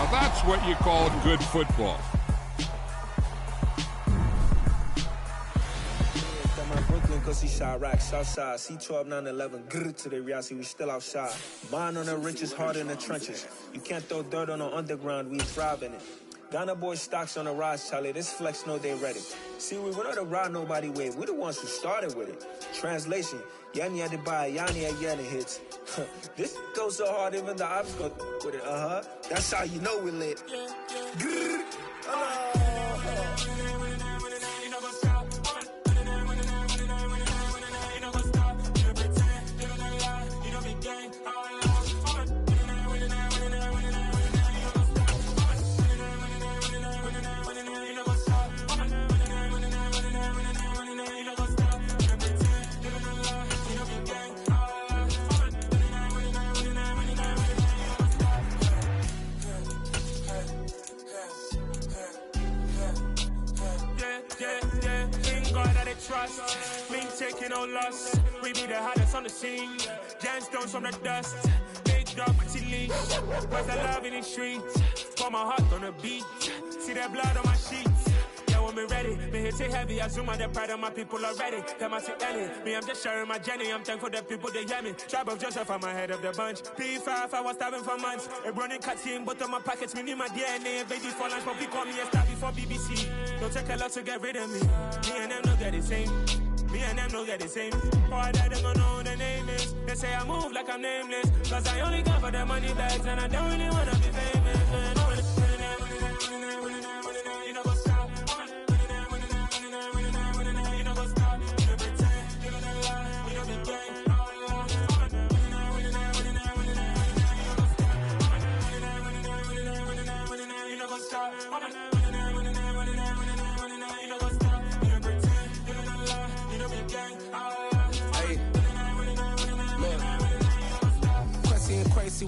Now that's what you call good football. Cause he shot rack, Southside, C12, 911, grrr to the Riasi, we still outside. Bond on the riches, hard in the trenches. You can't throw dirt on the underground, we thrive in it. Ghana boys stocks on the rise, Charlie, this flex know they ready. See, we not a ride nobody wave, we the ones who started with it. Translation, Yani had to buy, Yani had Yanni hits. This goes so hard, even the ops go with it, That's how you know we lit. Grrr, trust, me taking no loss. We be the hottest on the scene. Gemstones from the dust. Big dog, pretty leash. Where's the love in the streets? Pour my heart on the beat. See that blood on my sheets. Yeah, when me ready, me hit it heavy. I zoom out the pride of my people already. Them I see Ellie. Me, I'm just sharing my journey. I'm thankful the people they hear me. Tribe of Joseph, I'm ahead of the bunch. P5, I was starving for months. A running cut in both of my pockets. Me need my DNA. Baby for lunch, but we call me a star before BBC. Don't take a lot to get rid of me. Me and them know that the same. Me and them know that the same. Boy, that them don't know who the name is. They say I move like I'm nameless. Cause I only come for the money bags and I don't really wanna be famous. You know what's up? You know what's up? You don't pretend, you don't lie, you don't be gang. You know what's up?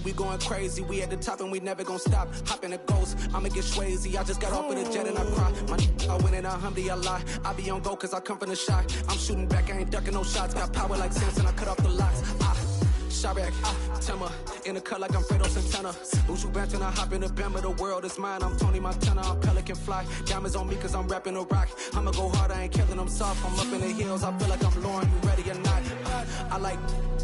We going crazy, we at the top and we never gonna stop. Hop in a ghost, I'ma get swayzy. I just got off with a jet and I cry. I win in a Humvee, I lie. I be on go cause I come from the shot. I'm shooting back, I ain't ducking no shots. Got power like Samson, I cut off the locks. Shabak, Timmer, in the cut like I'm Fredo Santana. Ushu Banton, I hop in the Bama, the world is mine. I'm Tony Montana, I'm Pelican Fly. Diamonds on me cause I'm rapping a rock. I'ma go hard, I ain't killing them soft. I'm up in the hills, I feel like I'm Lauren, you ready or not? I like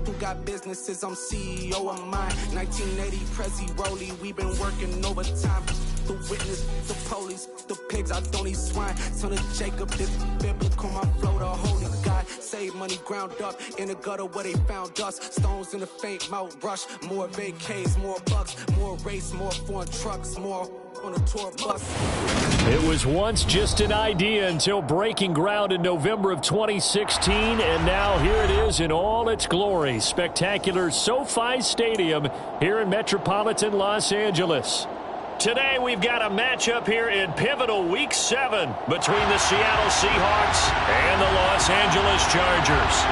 who got businesses, I'm CEO of mine. 1980 Prezi Rolly, we been working overtime. The witness, the police, the pigs, I don't eat swine. Son of Jacob, this biblical, my flow, the holy God. Save money ground up in the gutter where they found us. Stones in the faint mouth rush. More vacays, more bucks, more race, more foreign trucks, more on a tour bus. It was once just an idea until breaking ground in November of 2016, and now here it is in all its glory. Spectacular SoFi Stadium here in metropolitan Los Angeles. Today we've got a matchup here in pivotal Week 7 between the Seattle Seahawks and the Los Angeles Chargers.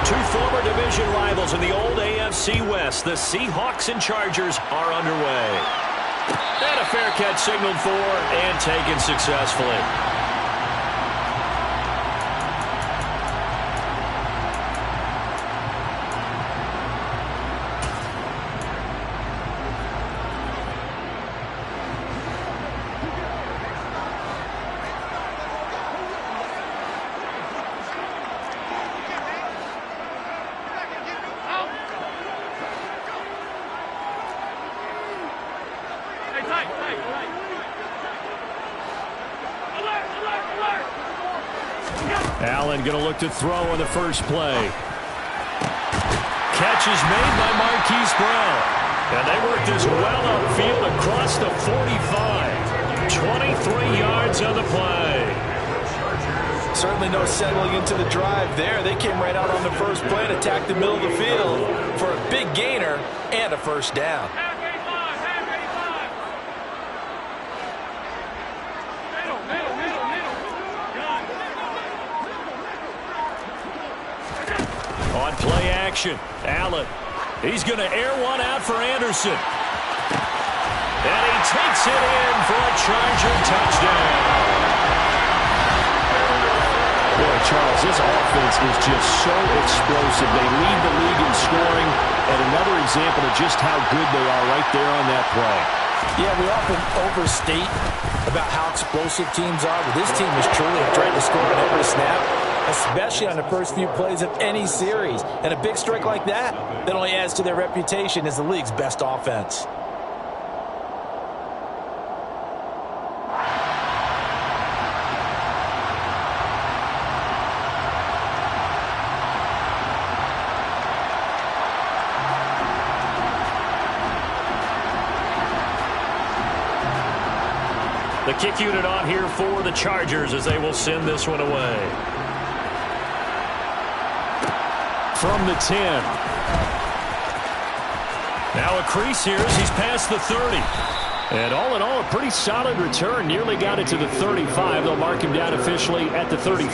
Two former division rivals in the old AFC West. The Seahawks and Chargers are underway. And a fair catch signaled for and taken successfully. Allen going to look to throw on the first play. Catch is made by Marquise Brown. And they work this well upfield across the 45. 23 yards on the play. Certainly no settling into the drive there. They came right out on the first play and attacked the middle of the field for a big gainer and a first down. On play action, Allen. He's going to air one out for Anderson. And he takes it in for a Charger touchdown. Boy, Charles, this offense is just so explosive. They lead the league in scoring, and another example of just how good they are right there on that play. Yeah, we often overstate about how explosive teams are, but this team is truly a threat to score on every snap, especially on the first few plays of any series. And a big strike like that only adds to their reputation as the league's best offense. The kick unit on here for the Chargers as they will send this one away. From the 10. Now a crease here as he's past the 30. And all in all, a pretty solid return. Nearly got it to the 35. They'll mark him down officially at the 34.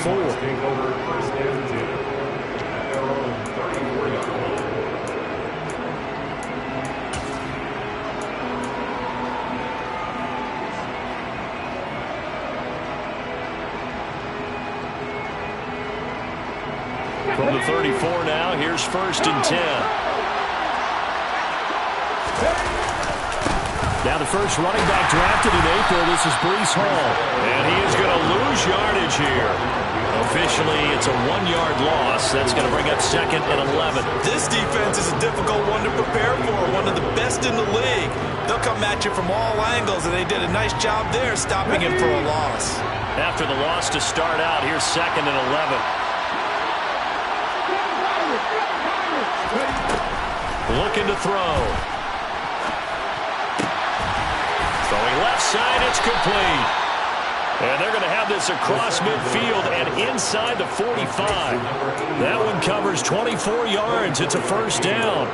From the 34 now, here's 1st and 10. Now the first running back drafted in April, this is Breece Hall. And he is going to lose yardage here. Officially, it's a 1-yard loss. That's going to bring up 2nd and 11. This defense is a difficult one to prepare for, one of the best in the league. They'll come at you from all angles, and they did a nice job there stopping him for a loss. After the loss to start out, here's 2nd and 11. Looking to throw. Throwing left side, it's complete. And they're going to have this across midfield and inside the 45. That one covers 24 yards. It's a 1st down.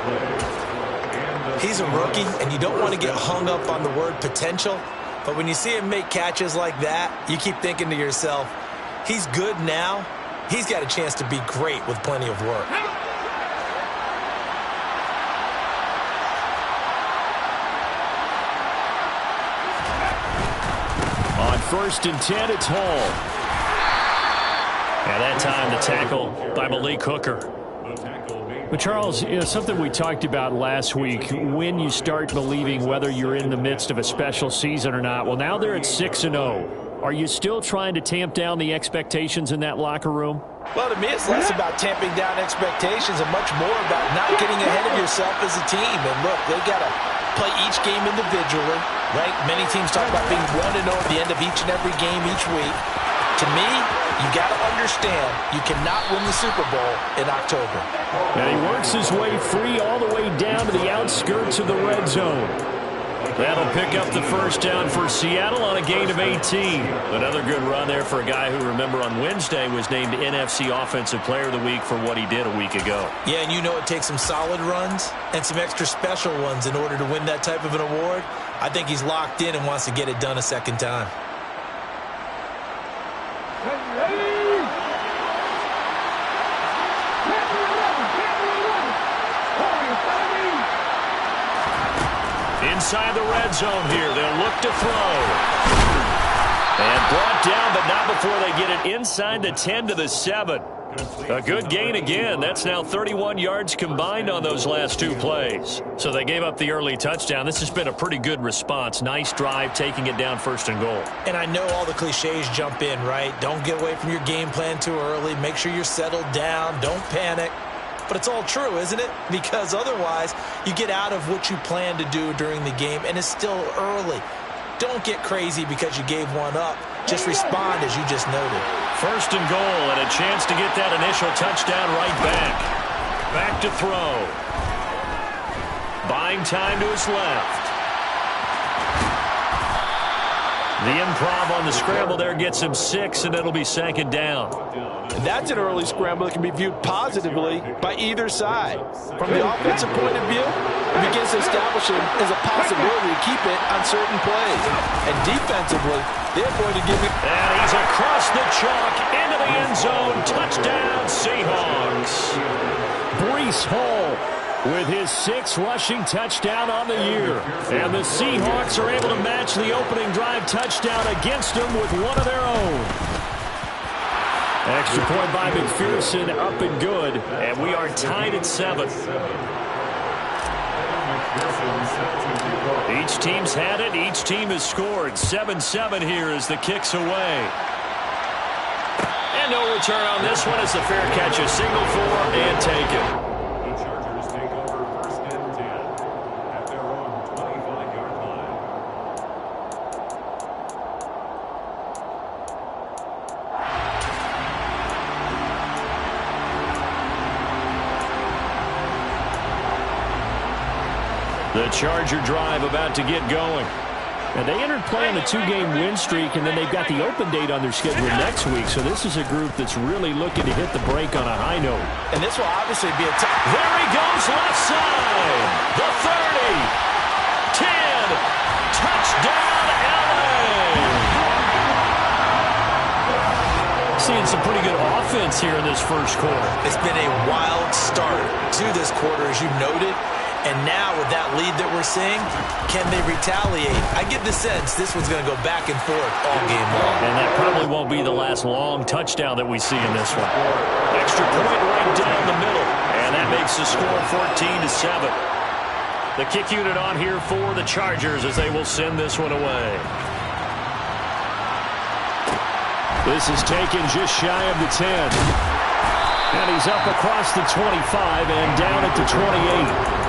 He's a rookie, and you don't want to get hung up on the word potential. But when you see him make catches like that, you keep thinking to yourself, he's good now. He's got a chance to be great with plenty of work. On 1st and 10, it's Hall. And that time the tackle by Malik Hooker. But Charles, something we talked about last week, when you start believing whether you're in the midst of a special season or not. Well, now they're at 6-0. Are you still trying to tamp down the expectations in that locker room? Well, to me, it's less about tamping down expectations and much more about not getting ahead of yourself as a team. And look, they got to play each game individually, right? Many teams talk about being 1-0 at the end of each and every game each week. To me, you got to understand you cannot win the Super Bowl in October. And he works his way free all the way down to the outskirts of the red zone. That'll pick up the 1st down for Seattle on a gain of 18. Another good run there for a guy who, remember, on Wednesday was named NFC Offensive Player of the Week for what he did a week ago. Yeah, and you know it takes some solid runs and some extra special ones in order to win that type of an award. I think he's locked in and wants to get it done a 2nd time. Inside the red zone here, they'll look to throw. And brought down, but not before they get it inside the 10 to the 7. A good gain again. That's now 31 yards combined on those last 2 plays. So they gave up the early touchdown. This has been a pretty good response. Nice drive, taking it down 1st and goal. And I know all the cliches jump in, right? Don't get away from your game plan too early. Make sure you're settled down. Don't panic. But it's all true, isn't it? Because otherwise, you get out of what you plan to do during the game, and it's still early. Don't get crazy because you gave one up. Just respond as you just noted. 1st and goal, and a chance to get that initial touchdown right back. Back to throw. Buying time to his left. The improv on the scramble there gets him 6, and it'll be 2nd down. And that's an early scramble that can be viewed positively by either side. From the offensive point of view, it begins to establish him as a possibility to keep it on certain plays. And defensively, they're going to give it. And he's across the chalk into the end zone. Touchdown, Seahawks. Breece Hall with his 6th rushing touchdown on the year. And the Seahawks are able to match the opening drive touchdown against them with one of their own. Extra point by McPherson, up and good. And we are tied at 7. Each team's had it. Each team has scored. 7-7 here as the kick's away. And no return on this one as the fair catch is signaled for and taken. The Chargers take over 1st and 10 at their own 25-yard line. The Charger drive about to get going. And they entered play on a 2-game win streak, and then they've got the open date on their schedule next week. So this is a group that's really looking to hit the break on a high note. And this will obviously be a tough. There he goes, left side. The 30. 10. Touchdown, LA. Seeing some pretty good offense here in this first quarter. It's been a wild start to this quarter, as you noted. And now with that lead that we're seeing, can they retaliate? I get the sense this one's going to go back and forth all game long. And that probably won't be the last long touchdown that we see in this one. Extra point right down the middle. And that makes the score 14-7. The kick unit on here for the Chargers as they will send this one away. This is taken just shy of the 10. And he's up across the 25 and down at the 28.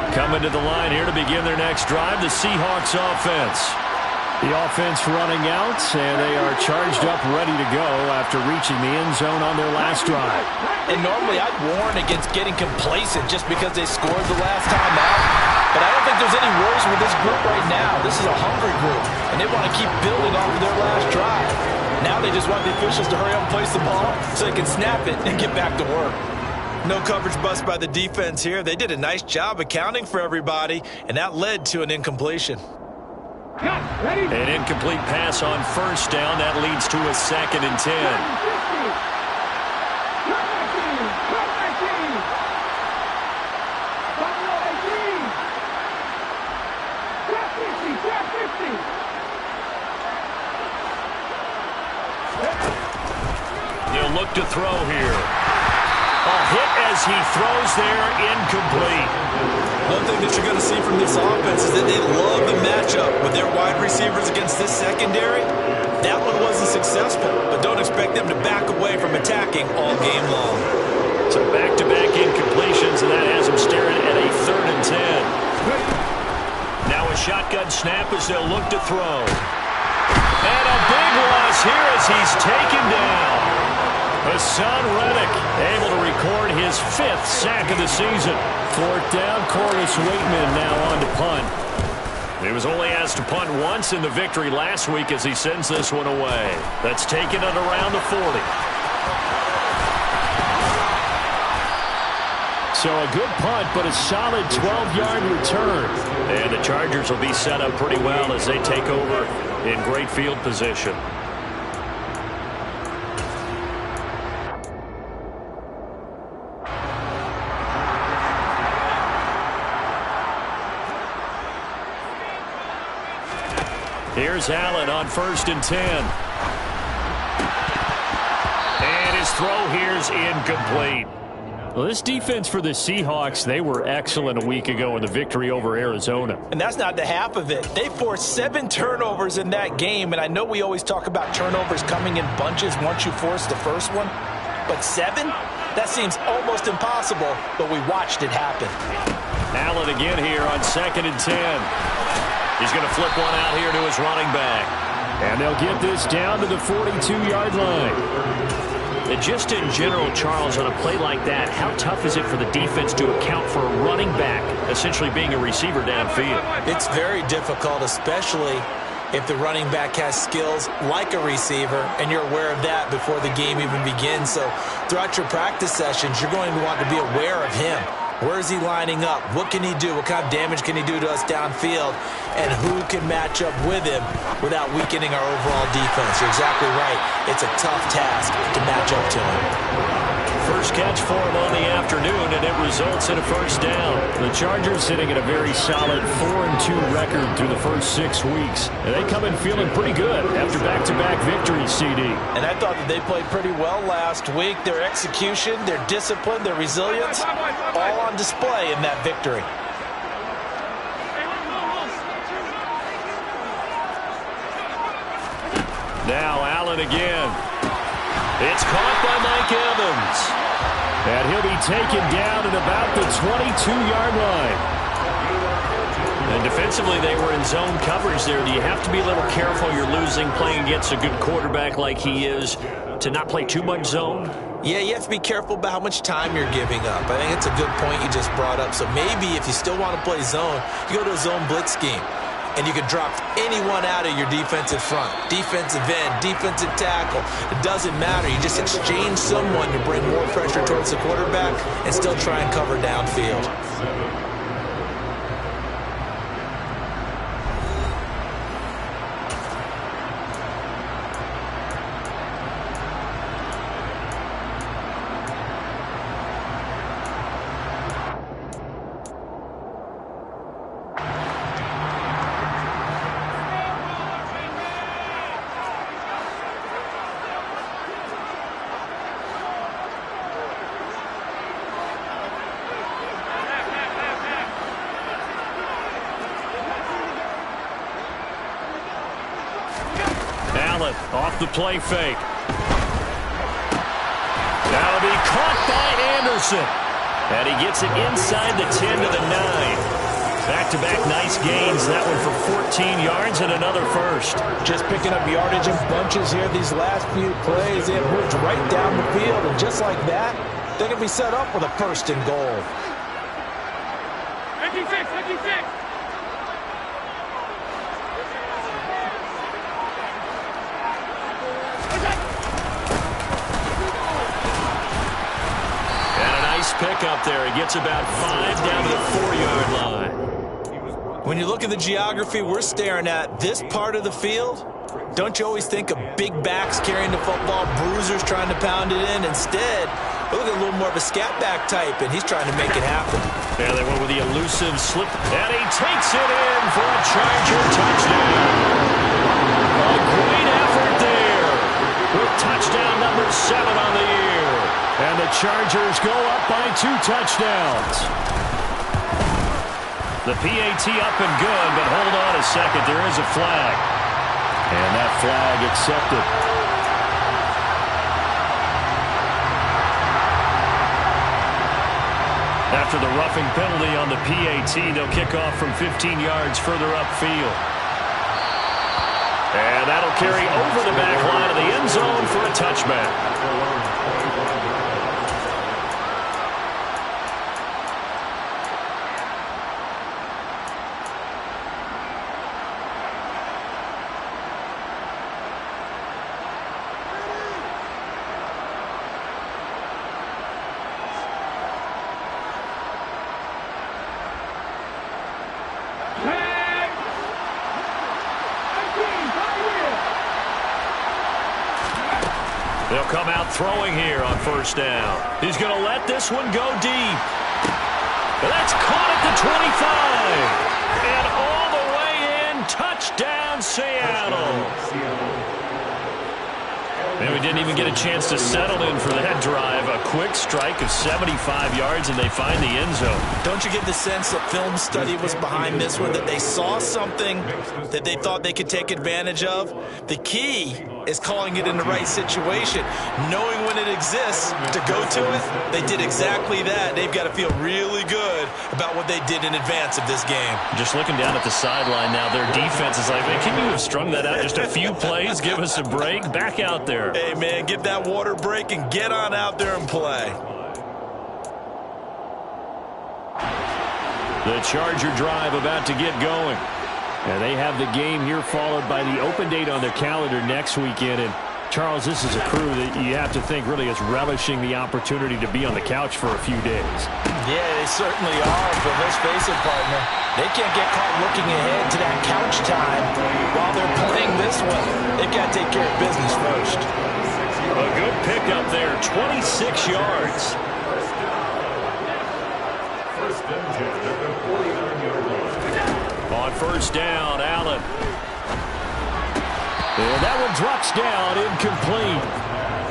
Coming to the line here to begin their next drive, the Seahawks offense. The offense running out, and they are charged up, ready to go after reaching the end zone on their last drive. And normally I'd warn against getting complacent just because they scored the last time out. But I don't think there's any worries with this group right now. This is a hungry group, and they want to keep building off of their last drive. Now they just want the officials to hurry up and place the ball so they can snap it and get back to work. No coverage bust by the defense here. They did a nice job accounting for everybody, and that led to an incompletion. An incomplete pass on first down. That leads to a 2nd and 10. He'll look to throw here. A hit as he throws there, incomplete. One thing that you're going to see from this offense is that they love the matchup with their wide receivers against this secondary. That one wasn't successful, but don't expect them to back away from attacking all game long. So back-to-back incompletions, and that has them staring at a 3rd and 10. Now a shotgun snap as they'll look to throw. And a big loss here as he's taken down. Hassan Reddick able to record his 5th sack of the season. 4th down, Corliss Waitman now on to punt. He was only asked to punt once in the victory last week as he sends this one away. That's taken at around the 40. So a good punt, but a solid 12-yard return. And the Chargers will be set up pretty well as they take over in great field position. Here's Allen on 1st and 10. And his throw here's incomplete. Well, this defense for the Seahawks, they were excellent a week ago in the victory over Arizona. And that's not the half of it. They forced 7 turnovers in that game, and I know we always talk about turnovers coming in bunches once you force the first one. But 7? That seems almost impossible, but we watched it happen. Allen again here on 2nd and 10. He's going to flip one out here to his running back. And they'll get this down to the 42-yard line. And just in general, Charles, on a play like that, how tough is it for the defense to account for a running back essentially being a receiver downfield? It's very difficult, especially if the running back has skills like a receiver, and you're aware of that before the game even begins. So throughout your practice sessions, you're going to want to be aware of him. Where is he lining up? What can he do? What kind of damage can he do to us downfield? And who can match up with him without weakening our overall defense? You're exactly right. It's a tough task to match up to him. First catch for him on the afternoon, and it results in a first down. The Chargers sitting at a very solid 4-2 record through the first 6 weeks. And they come in feeling pretty good after back-to-back victories, CD. And I thought that they played pretty well last week. Their execution, their discipline, their resilience, all on display in that victory. Now Allen again. It's caught by Mike Evans. And he'll be taken down at about the 22-yard line. And defensively, they were in zone coverage there. Do you have to be a little careful? You're losing playing against a good quarterback like he is to not play too much zone? Yeah, you have to be careful about how much time you're giving up. I think it's a good point you just brought up. So maybe if you still want to play zone, you go to a zone blitz scheme. And you can drop anyone out of your defensive front. Defensive end, defensive tackle. It doesn't matter. You just exchange someone to bring more pressure towards the quarterback and still try and cover downfield. Off the play fake. That'll be caught by Anderson. And he gets it inside the 10 to the 9. Back-to-back nice gains. That one for 14 yards and another first. Just picking up yardage in bunches here these last few plays. They have moved right down the field. And just like that, they're going to be set up with a first and goal. 56. Pick up there. He gets about 5 down to the 4-yard line. When you look at the geography we're staring at, this part of the field, don't you always think of big backs carrying the football, bruisers trying to pound it in? Instead, we look at a little more of a scat back type, and he's trying to make it happen. Yeah, they went with the elusive slip, and he takes it in for a Charger touchdown. A great effort there with touchdown number 7 on the year. And the Chargers go up by 2 touchdowns. The PAT up and good, but hold on a second. There is a flag. And that flag accepted. After the roughing penalty on the PAT, they'll kick off from 15 yards further upfield. And that'll carry over the back line of the end zone for a touchback. They'll come out throwing here on first down. He's going to let this one go deep. That's caught at the 25. And all the way in, touchdown Seattle. And we didn't even get a chance to settle in for that drive. A quick strike of 75 yards, and they find the end zone. Don't you get the sense that film study was behind this one, that they saw something that they thought they could take advantage of? The key is calling it in the right situation. Knowing when it exists to go to it, they did exactly that. They've got to feel really good about what they did in advance of this game. Just looking down at the sideline now, their defense is like, man, can you have strung that out just a few plays? Give us a break. Back out there. Hey, man, give that water break and get on out there and play. The Charger drive about to get going. And they have the game here followed by the open date on their calendar next weekend. And Charles, this is a crew that you have to think really is relishing the opportunity to be on the couch for a few days. Yeah, they certainly are, but let's face it, partner. They can't get caught looking ahead to that couch time while they're playing this one. They've got to take care of business first. A good pickup there, 26 yards. First and 10 at the 49-yard line. On first down, Allen. And that one drops down, incomplete.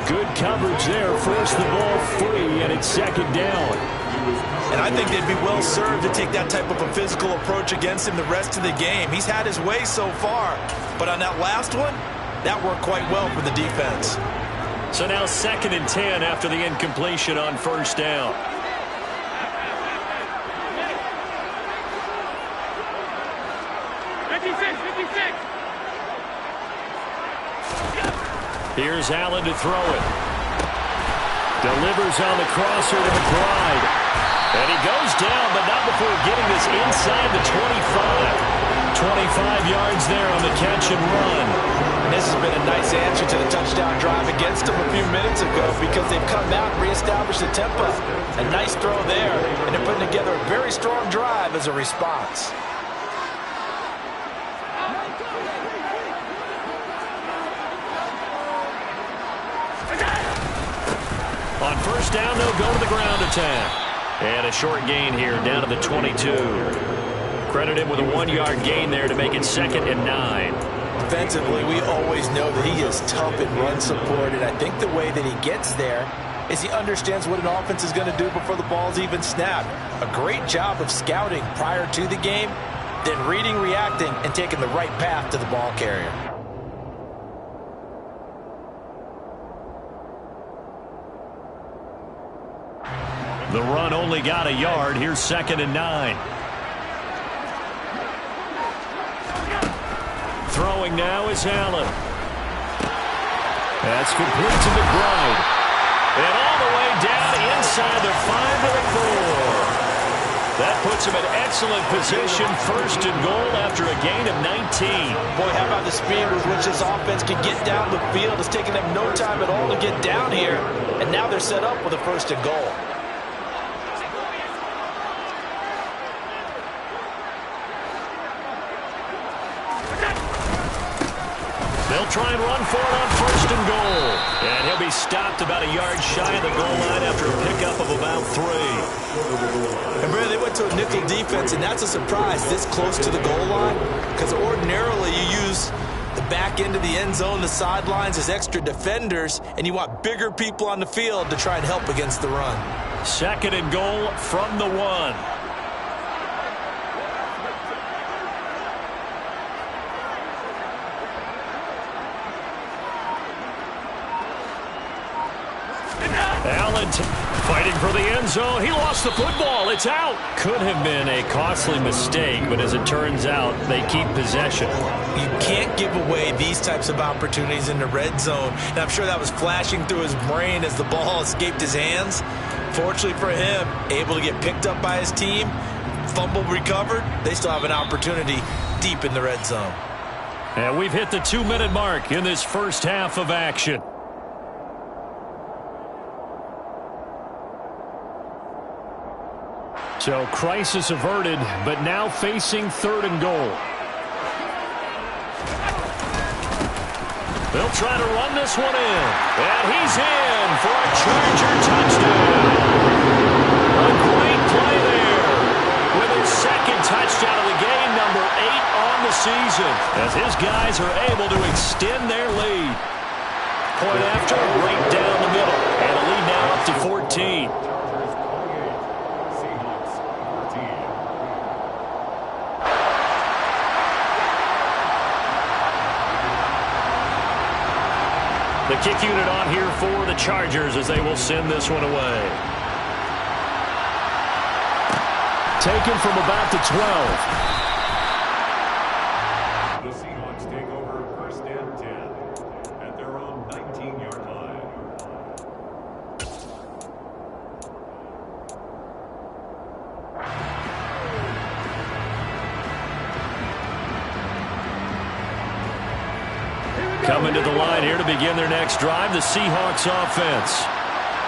Good coverage there, forced the ball free, and it's second down. And I think they'd be well served to take that type of a physical approach against him the rest of the game. He's had his way so far, but on that last one, that worked quite well for the defense. So now second and 10 after the incompletion on first down. Here's Allen to throw it. Delivers on the crosser to McBride. And he goes down, but not before getting this inside the 25. 25 yards there on the catch and run. And this has been a nice answer to the touchdown drive against them a few minutes ago because they've come out and reestablished the tempo. A nice throw there, and they're putting together a very strong drive as a response. On first down, they'll go to the ground attack. And a short gain here, down to the 22. Credit him with a 1-yard gain there to make it second and 9. Defensively, we always know that he is tough and run support, and I think the way that he gets there is he understands what an offense is going to do before the ball's even snapped. A great job of scouting prior to the game, then reading, reacting, and taking the right path to the ball carrier. The run only got a yard. Here's second and 9. Throwing now is Allen. That's complete to McBride. And all the way down inside the 5 to the 4. That puts him in excellent position, first and goal after a gain of 19. Boy, how about the speed with which this offense can get down the field? It's taken them no time at all to get down here, and now they're set up with a first and goal. They'll try and run for it on first and goal. And he'll be stopped about a yard shy of the goal line after a pickup of about 3. And, Brad, they went to a nickel defense, and that's a surprise this close to the goal line because ordinarily you use the back end of the end zone, the sidelines as extra defenders, and you want bigger people on the field to try and help against the run. Second and goal from the 1. Allen fighting for the end zone. He lost the football. It's out. Could have been a costly mistake, but as it turns out, they keep possession. You can't give away these types of opportunities in the red zone. And I'm sure that was flashing through his brain as the ball escaped his hands. Fortunately for him, able to get picked up by his team, fumble recovered. They still have an opportunity deep in the red zone. And we've hit the 2-minute mark in this first half of action. So crisis averted, but now facing third and goal. They'll try to run this one in. And he's in for a Charger touchdown. A great play there. With his second touchdown of the game, number 8 on the season. As his guys are able to extend their lead. Point after, right down the middle. And a lead now up to 14. The kick unit on here for the Chargers as they will send this one away. Taken from about the 12. The Seahawks take over first and 10 at their own 19-yard line. Coming to the line here to begin their next drive, the Seahawks offense.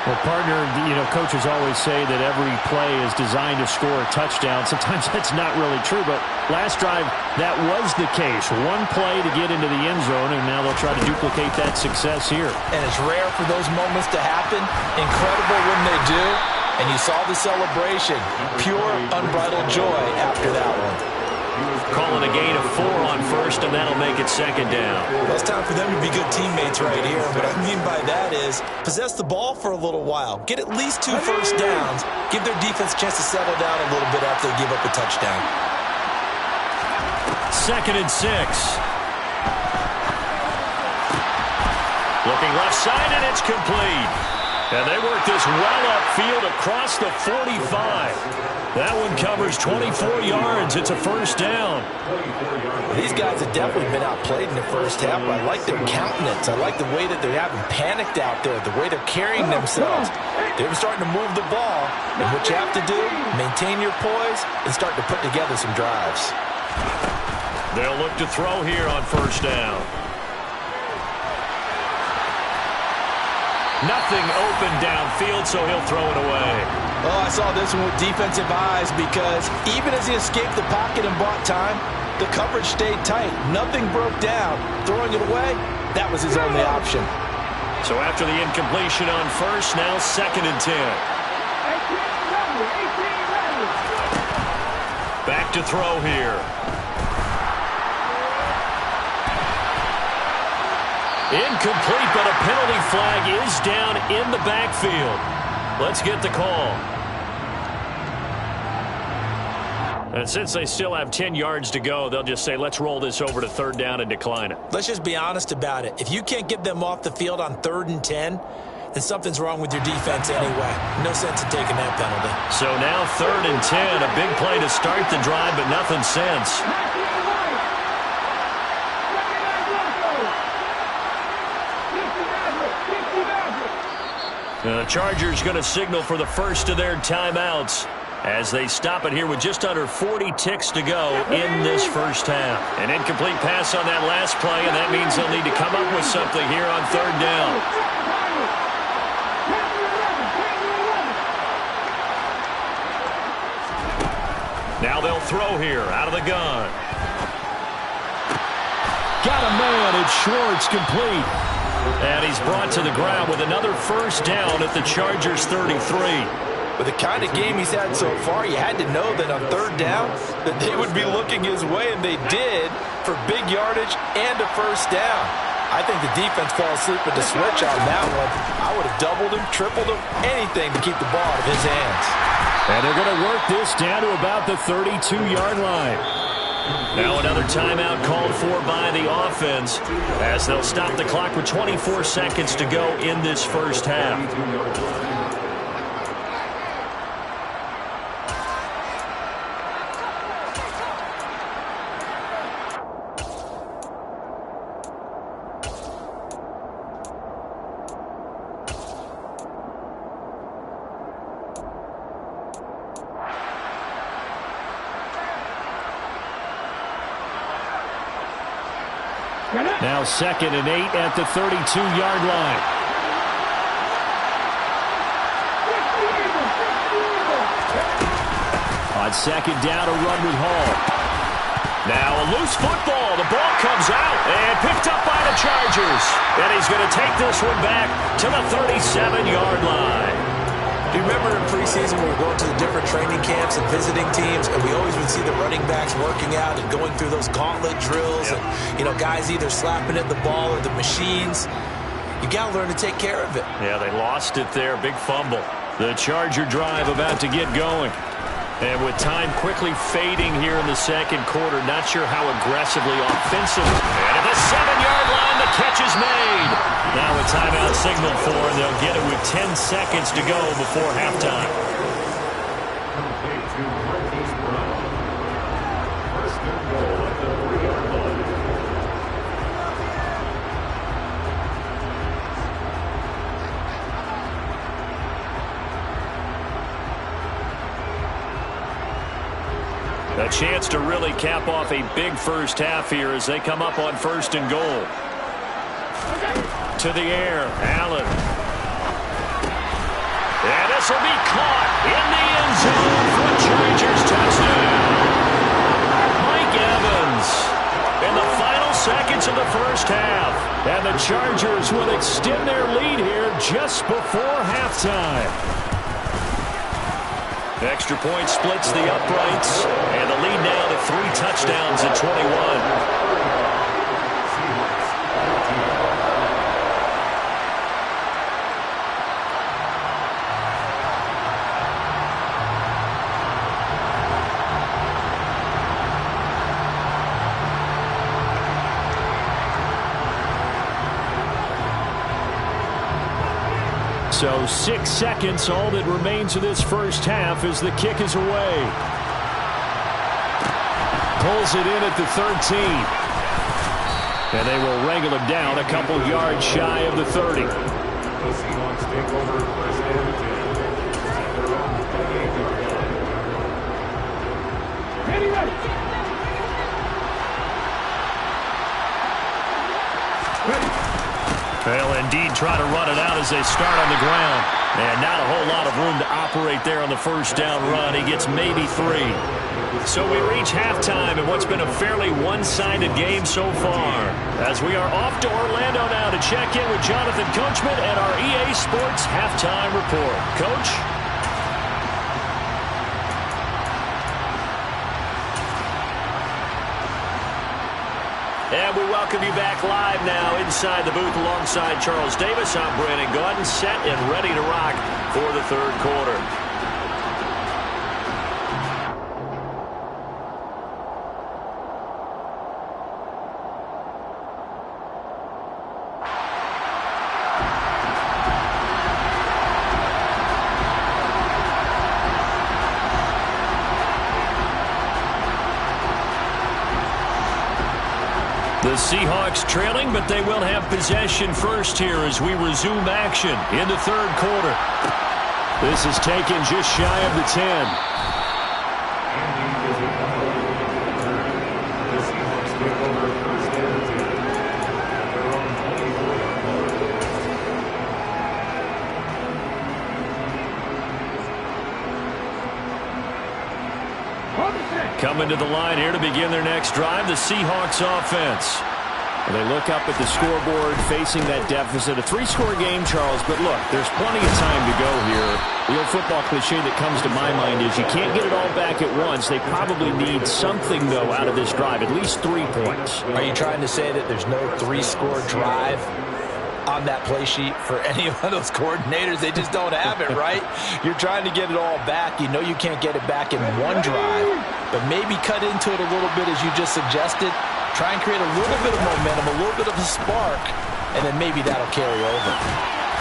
Well, partner, coaches always say that every play is designed to score a touchdown. Sometimes that's not really true, but last drive, that was the case. One play to get into the end zone, and now they'll try to duplicate that success here. And it's rare for those moments to happen. Incredible when they do. And you saw the celebration. Pure, unbridled joy after that one. Calling a gain of 4 on first, and that'll make it second down. Well, it's time for them to be good teammates right here. What I mean by that is possess the ball for a little while. Get at least 2 first downs. Give their defense a chance to settle down a little bit after they give up a touchdown. 2nd and 6. Looking left side, and it's complete. And they work this well upfield across the 45. That one covers 24 yards. It's a first down. These guys have definitely been outplayed in the first half. I like their countenance. I like the way that they haven't panicked out there, the way they're carrying themselves. They're starting to move the ball. And what you have to do, maintain your poise and start to put together some drives. They'll look to throw here on first down. Nothing open downfield, so he'll throw it away. Oh, I saw this one with defensive eyes because even as he escaped the pocket and bought time, the coverage stayed tight. Nothing broke down. Throwing it away, that was his only option. So after the incompletion on first, now 2nd and 10. Back to throw here. Incomplete, but a penalty flag is down in the backfield. Let's get the call. And since they still have 10 yards to go, they'll just say, let's roll this over to 3rd down and decline it. Let's just be honest about it. If you can't get them off the field on 3rd and 10, then something's wrong with your defense anyway. No sense in taking that penalty. So now 3rd and 10, a big play to start the drive, but nothing since. The Chargers going to signal for the first of their timeouts as they stop it here with just under 40 ticks to go in this first half. An incomplete pass on that last play, and that means they'll need to come up with something here on 3rd down. Now they'll throw here out of the gun. Got a man. It's Schwartz, complete. And he's brought to the ground with another first down at the Chargers' 33. With the kind of game he's had so far, you had to know that on 3rd down that they would be looking his way, and they did, for big yardage and a first down. I think the defense fell asleep with the switch on that one. I would have doubled him, tripled him, anything to keep the ball out of his hands. And they're going to work this down to about the 32-yard line. Now another timeout called for by the offense as they'll stop the clock with 24 seconds to go in this first half. Now 2nd and 8 at the 32-yard line. On 2nd down, a run with Hall. Now a loose football. The ball comes out and picked up by the Chargers. And he's going to take this one back to the 37-yard line. Do you remember in preseason when we were going to the different training camps and visiting teams, and we always would see the running backs working out and going through those gauntlet drills, and guys either slapping at the ball or the machines. You got to learn to take care of it. Yeah, they lost it there. Big fumble. The Charger drive about to get going. And with time quickly fading here in the second quarter, not sure how aggressively offensive. And at the 7-yard line, the catch is made. Now a timeout signal for, and they'll get it with 10 seconds to go before halftime. First and goal at the 3-yard line. A chance to really cap off a big first half here as they come up on 1st and goal. to the air. Allen. And this will be caught in the end zone for a Chargers touchdown. Mike Evans in the final seconds of the first half. And the Chargers will extend their lead here just before halftime. Extra point splits the uprights. And the lead now to 3 touchdowns at 21. So 6 seconds, all that remains of this first half as the kick is away. Pulls it in at the 13. And they will wrangle him down a couple yards shy of the 30. The Seahawks take over first and 10 at their own 28-yard line. Ready. They'll indeed try to run it out as they start on the ground. And not a whole lot of room to operate there on the first down run. He gets maybe 3. So we reach halftime in what's been a fairly one-sided game so far. As we are off to Orlando now to check in with Jonathan Coachman and our EA Sports Halftime Report. Coach? And we welcome you back live now inside the booth alongside Charles Davis. I'm Brandon Gaudin, set and ready to rock for the third quarter. The Seahawks trailing, but they will have possession first here as we resume action in the third quarter. This is taken just shy of the 10. The Seahawks take over first and 10 at their own 24-yard line. Coming to the line here to begin their next drive, the Seahawks offense. And they look up at the scoreboard facing that deficit. A 3-score game, Charles, but look, there's plenty of time to go here. The old football cliche that comes to my mind is you can't get it all back at once. They probably need something, though, out of this drive, at least 3 points. Are you trying to say that there's no 3-score drive on that play sheet for any of those coordinators? They just don't have it, right? You're trying to get it all back. You know you can't get it back in one drive, but maybe cut into it a little bit as you just suggested. Try and create a little bit of momentum, a little bit of a spark, and then maybe that'll carry over.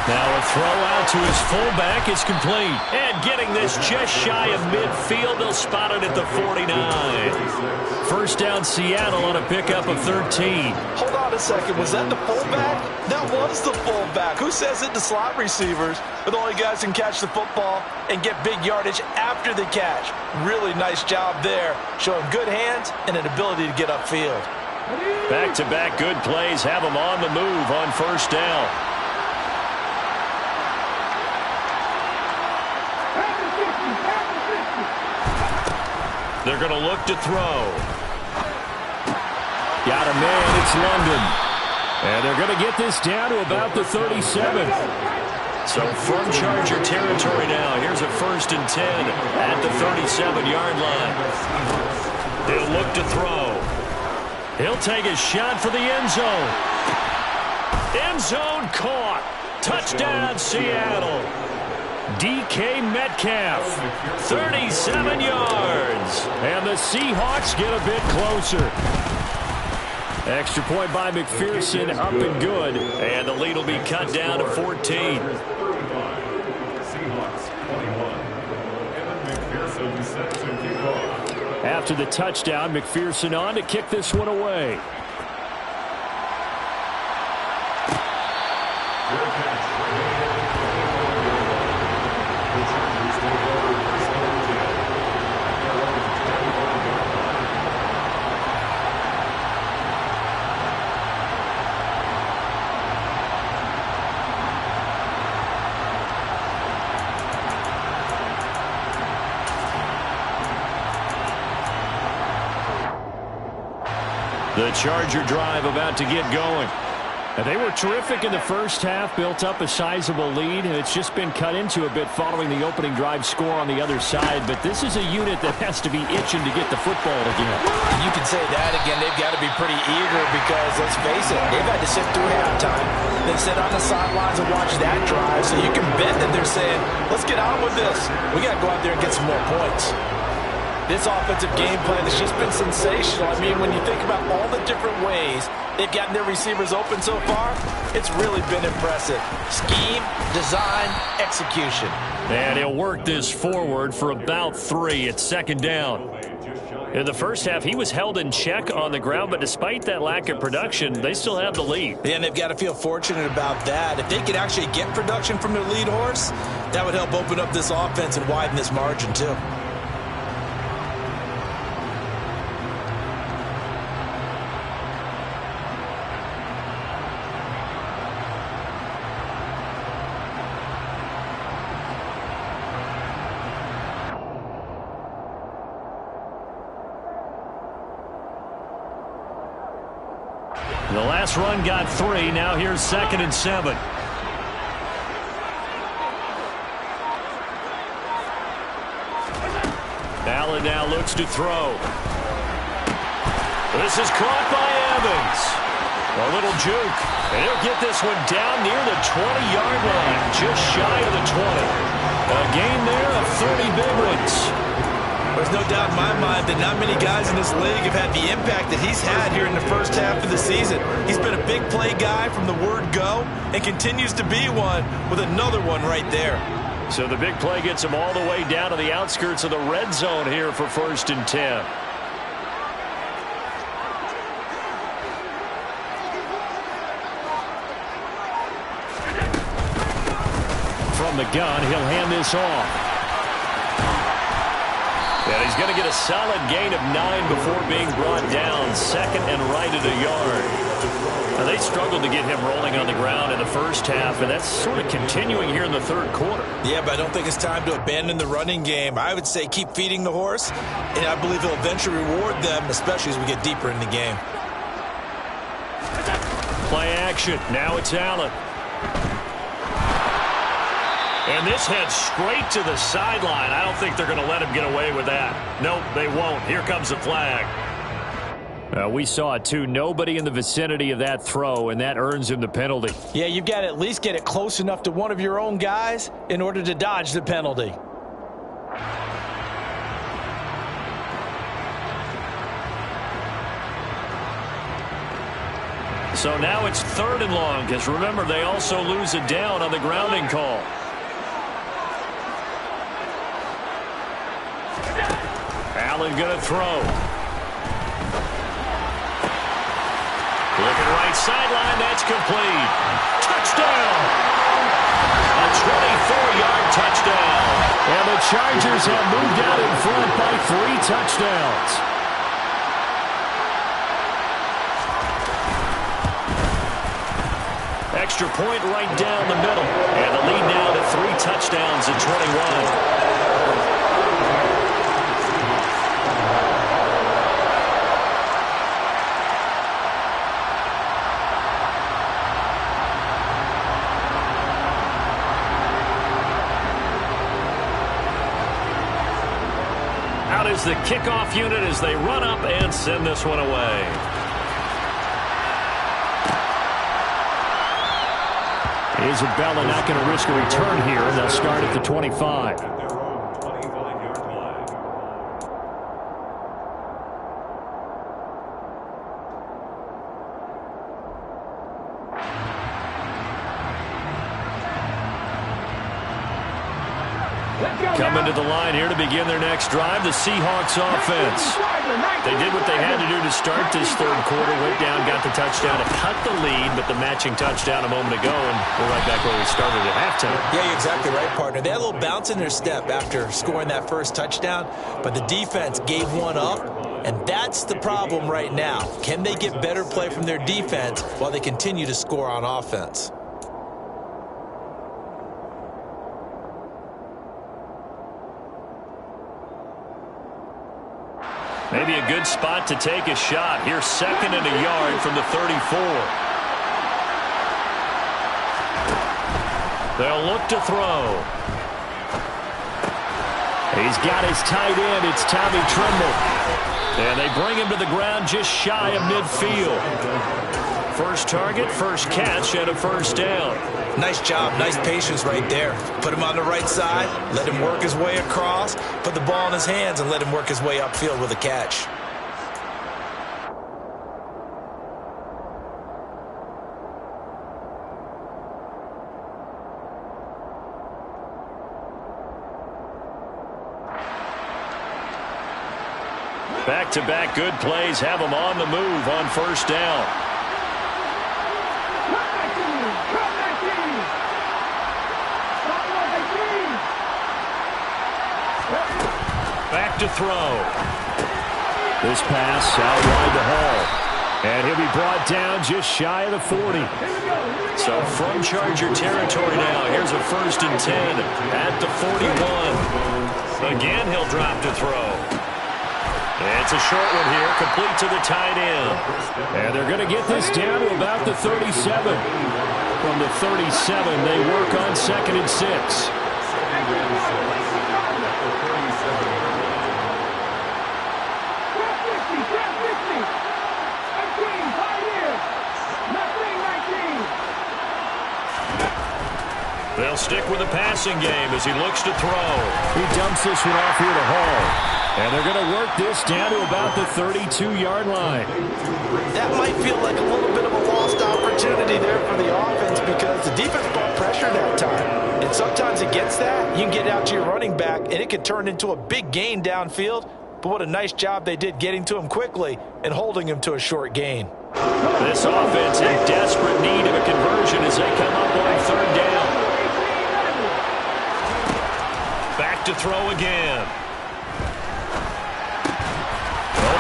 Now a throw out to his fullback is complete. And getting this just shy of midfield, they'll spot it at the 49. First down Seattle on a pickup of 13. Hold on a second. Was that the fullback? That was the fullback. Who says it to slot receivers? But the only guys can catch the football and get big yardage after the catch. Really nice job there, showing good hands and an ability to get upfield. Back-to-back good plays have them on the move on first down. They're going to look to throw. Got a man, it's London. And they're going to get this down to about the 37. So from Charger territory now, here's a 1st and 10 at the 37-yard line. They'll look to throw. He'll take a shot for the end zone. End zone caught. Touchdown, Seattle. DK Metcalf, 37 yards. And the Seahawks get a bit closer. Extra point by McPherson, up and good. And the lead will be cut down to 14. Seahawks 21. Evan McPherson set to kick off. After the touchdown, McPherson on to kick this one away. The Charger drive about to get going. And they were terrific in the first half, built up a sizable lead, and it's just been cut into a bit following the opening drive score on the other side. But this is a unit that has to be itching to get the football again. You can say that again. They've got to be pretty eager because, let's face it, they've had to sit through halftime, then sit on the sidelines and watch that drive. So you can bet that they're saying, let's get on with this. We got to go out there and get some more points. This offensive game plan has just been sensational. I mean, when you think about all the different ways they've gotten their receivers open so far, it's really been impressive. Scheme, design, execution. And he'll work this forward for about 3. It's second down. In the first half, he was held in check on the ground, but despite that lack of production, they still have the lead. Yeah, and they've got to feel fortunate about that. If they could actually get production from their lead horse, that would help open up this offense and widen this margin too. The last run got 3. Now here's 2nd and 7. Allen now looks to throw. This is caught by Evans. A little juke. And he'll get this one down near the 20-yard line, just shy of the 20. A gain there of 30 big ones. There's no doubt in my mind that not many guys in this league have had the impact that he's had here in the first half of the season. He's been a big play guy from the word go and continues to be one with another one right there. So the big play gets him all the way down to the outskirts of the red zone here for 1st and 10. From the gun, he'll hand this off. And he's going to get a solid gain of 9 before being brought down. 2nd and right at a yard. Now, they struggled to get him rolling on the ground in the first half, and that's sort of continuing here in the 3rd quarter. Yeah, but I don't think it's time to abandon the running game. I would say keep feeding the horse, and I believe he'll eventually reward them, especially as we get deeper in the game. Play action. Now it's Allen. And this heads straight to the sideline. I don't think they're going to let him get away with that. Nope, they won't. Here comes the flag. We saw it, too. Nobody in the vicinity of that throw, and that earns him the penalty. Yeah, you've got to at least get it close enough to one of your own guys in order to dodge the penalty. So now it's 3rd and long, because remember, they also lose it down on the grounding call. Allen going to throw. Looking right sideline, that's complete. Touchdown! A 24-yard touchdown. And the Chargers have moved out in front by 3 touchdowns. Extra point right down the middle. And the lead now to 3 touchdowns at 21. Is the kickoff unit as they run up and send this one away. Isabella not going to risk a return here, and they'll start at the 25. Coming to the line here to begin their next drive, the Seahawks offense. They did what they had to do to start this 3rd quarter. Went down, got the touchdown to cut the lead, but the matching touchdown a moment ago, and we're right back where we started at halftime. Yeah, you're exactly right, partner. They had a little bounce in their step after scoring that first touchdown, but the defense gave one up, and that's the problem right now. Can they get better play from their defense while they continue to score on offense? Maybe a good spot to take a shot. Here's 2nd and a yard from the 34. They'll look to throw. He's got his tight end. It's Tommy Tremble. And they bring him to the ground just shy of midfield. First target, first catch, and a first down. Nice job, nice patience right there. Put him on the right side, let him work his way across, put the ball in his hands, and let him work his way upfield with a catch. Back-to-back good plays have them on the move on first down. Back to throw. This pass out wide to Hall. And he'll be brought down just shy of the 40. So from Charger territory now, here's a 1st and 10 at the 41. Again, he'll drop to throw. It's a short one here, complete to the tight end. And they're going to get this down to about the 37. From the 37, they work on 2nd and 6. They'll stick with the passing game as he looks to throw. He dumps this one off here to Hall. And they're going to work this down to about the 32-yard line. That might feel like a little bit of a lost opportunity there for the offense because the defense brought pressure that time. And sometimes against that, you can get out to your running back, and it can turn into a big gain downfield. But what a nice job they did getting to him quickly and holding him to a short gain. This offense in desperate need of a conversion as they come up on 3rd down. Back to throw again.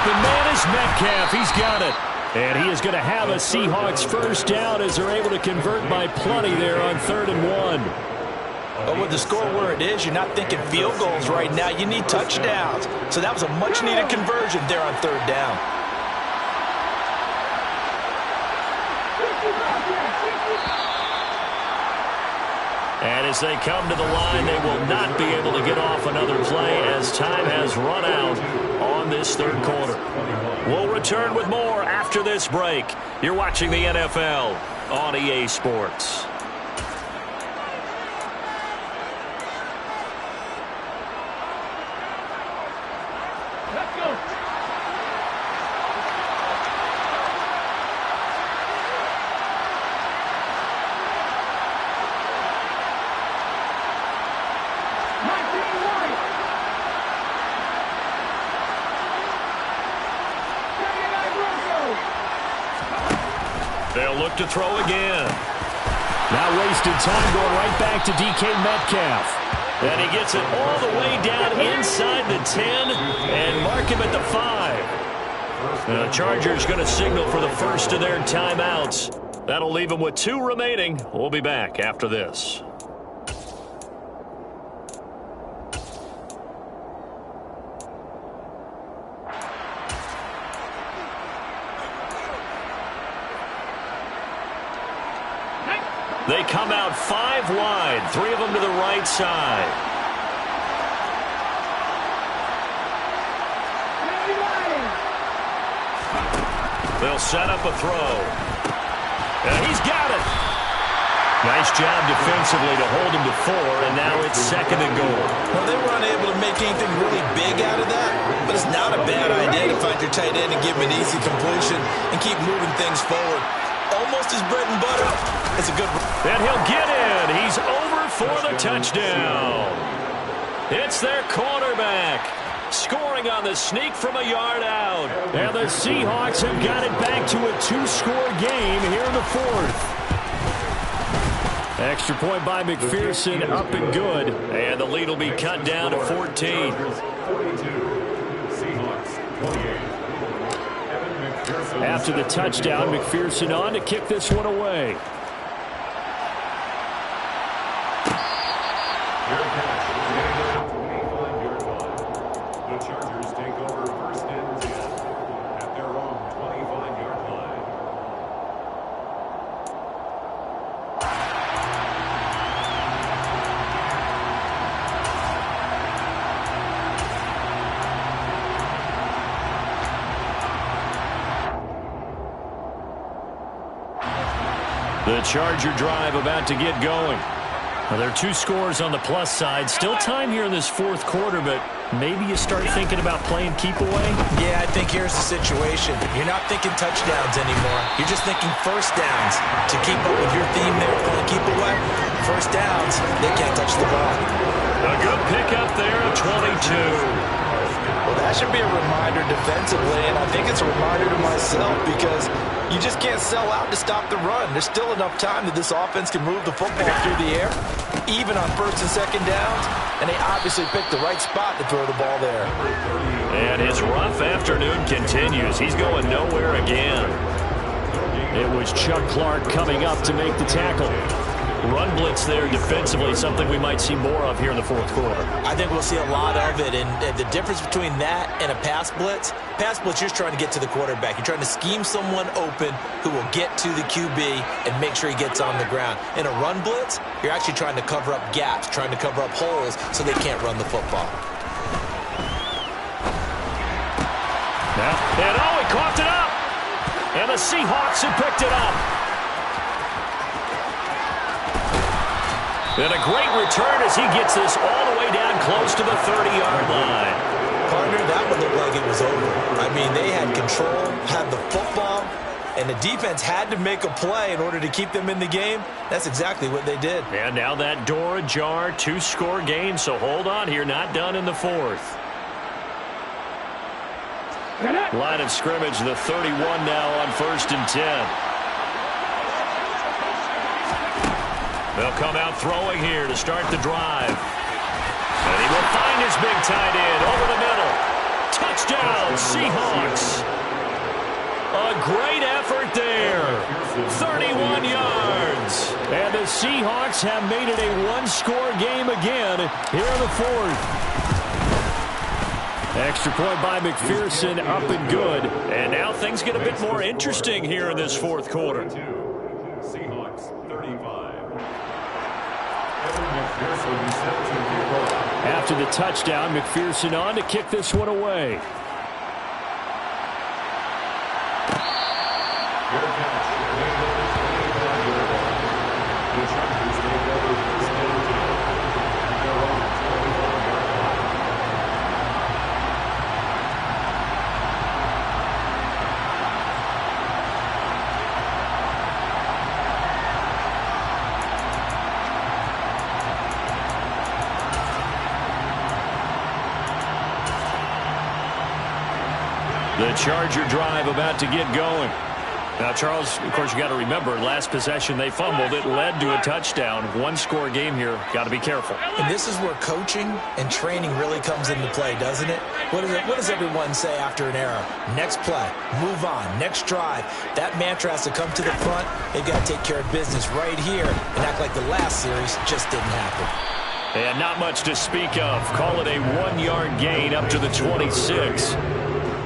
Open man is Metcalf. He's got it. And he is going to have a Seahawks first down as they're able to convert by plenty there on 3rd and 1. But with the score where it is, you're not thinking field goals right now. You need touchdowns. So that was a much-needed conversion there on 3rd down. And as they come to the line, they will not be able to get off another play as time has run out on this 3rd quarter. We'll return with more after this break. You're watching the NFL on EA Sports. Let's go. They'll look to throw again. Now wasted time going right back to DK Metcalf. And he gets it all the way down inside the 10 and mark him at the 5. The Chargers going to signal for the first of their timeouts. That'll leave them with 2 remaining. We'll be back after this. They come out 5 wide, 3 of them to the right side. They'll set up a throw. And he's got it. Nice job defensively to hold him to 4, and now it's 2nd and goal. Well, they were unable to make anything really big out of that, but it's not a bad idea to find your tight end and give him an easy completion and keep moving things forward. Almost his bread and butter. It's a good. And he'll get in. He's over for the touchdown. It's their quarterback scoring on the sneak from a yard out. And the Seahawks have got it back to a 2-score game here in the 4th. Extra point by McPherson, up and good. And the lead will be cut down to 14. After the touchdown, McPherson on to kick this one away. The Chargers take over 1st and 10. The Charger drive about to get going. Well, there are 2 scores on the plus side. Still time here in this fourth quarter, but maybe you start thinking about playing keep away? Yeah, I think here's the situation. You're not thinking touchdowns anymore. You're just thinking first downs. To keep up with your theme there, playing keep away, first downs, they can't touch the ball. A good pickup there, 22. Well, that should be a reminder defensively, and I think it's a reminder to myself because you just can't sell out to stop the run. There's still enough time that this offense can move the football through the air, even on first and second downs, and they obviously picked the right spot to throw the ball there. And his rough afternoon continues. He's going nowhere again. It was Chuck Clark coming up to make the tackle. Run blitz there defensively, something we might see more of here in the fourth quarter. I think we'll see a lot of it, and the difference between that and a pass blitz, you're just trying to get to the quarterback. You're trying to scheme someone open who will get to the QB and make sure he gets on the ground. In a run blitz, you're actually trying to cover up gaps, trying to cover up holes so they can't run the football. And he coughed it up! And the Seahawks have picked it up. And a great return as he gets this all the way down close to the 30-yard line. Partner, that one looked like it was over. I mean, they had control, had the football, and the defense had to make a play in order to keep them in the game. That's exactly what they did. And now that door ajar, 2-score game, so hold on here, not done in the fourth. Line of scrimmage, the 31 now on 1st and 10. They'll come out throwing here to start the drive. And he will find his big tight end over the middle. Touchdown, Seahawks. A great effort there. 31 yards. And the Seahawks have made it a 1-score game again here in the fourth. Extra point by McPherson, up and good. And now things get a bit more interesting here in this fourth quarter. Seahawks 35. After the touchdown, McPherson on to kick this one away. The Charger drive about to get going. Now, Charles, of course, you got to remember, last possession they fumbled. It led to a touchdown. 1-score game here. Got to be careful. And this is where coaching and training really comes into play, doesn't it? What does everyone say after an error? Next play, move on, next drive. That mantra has to come to the front. They've got to take care of business right here and act like the last series just didn't happen. And not much to speak of. Call it a 1-yard gain up to the 26.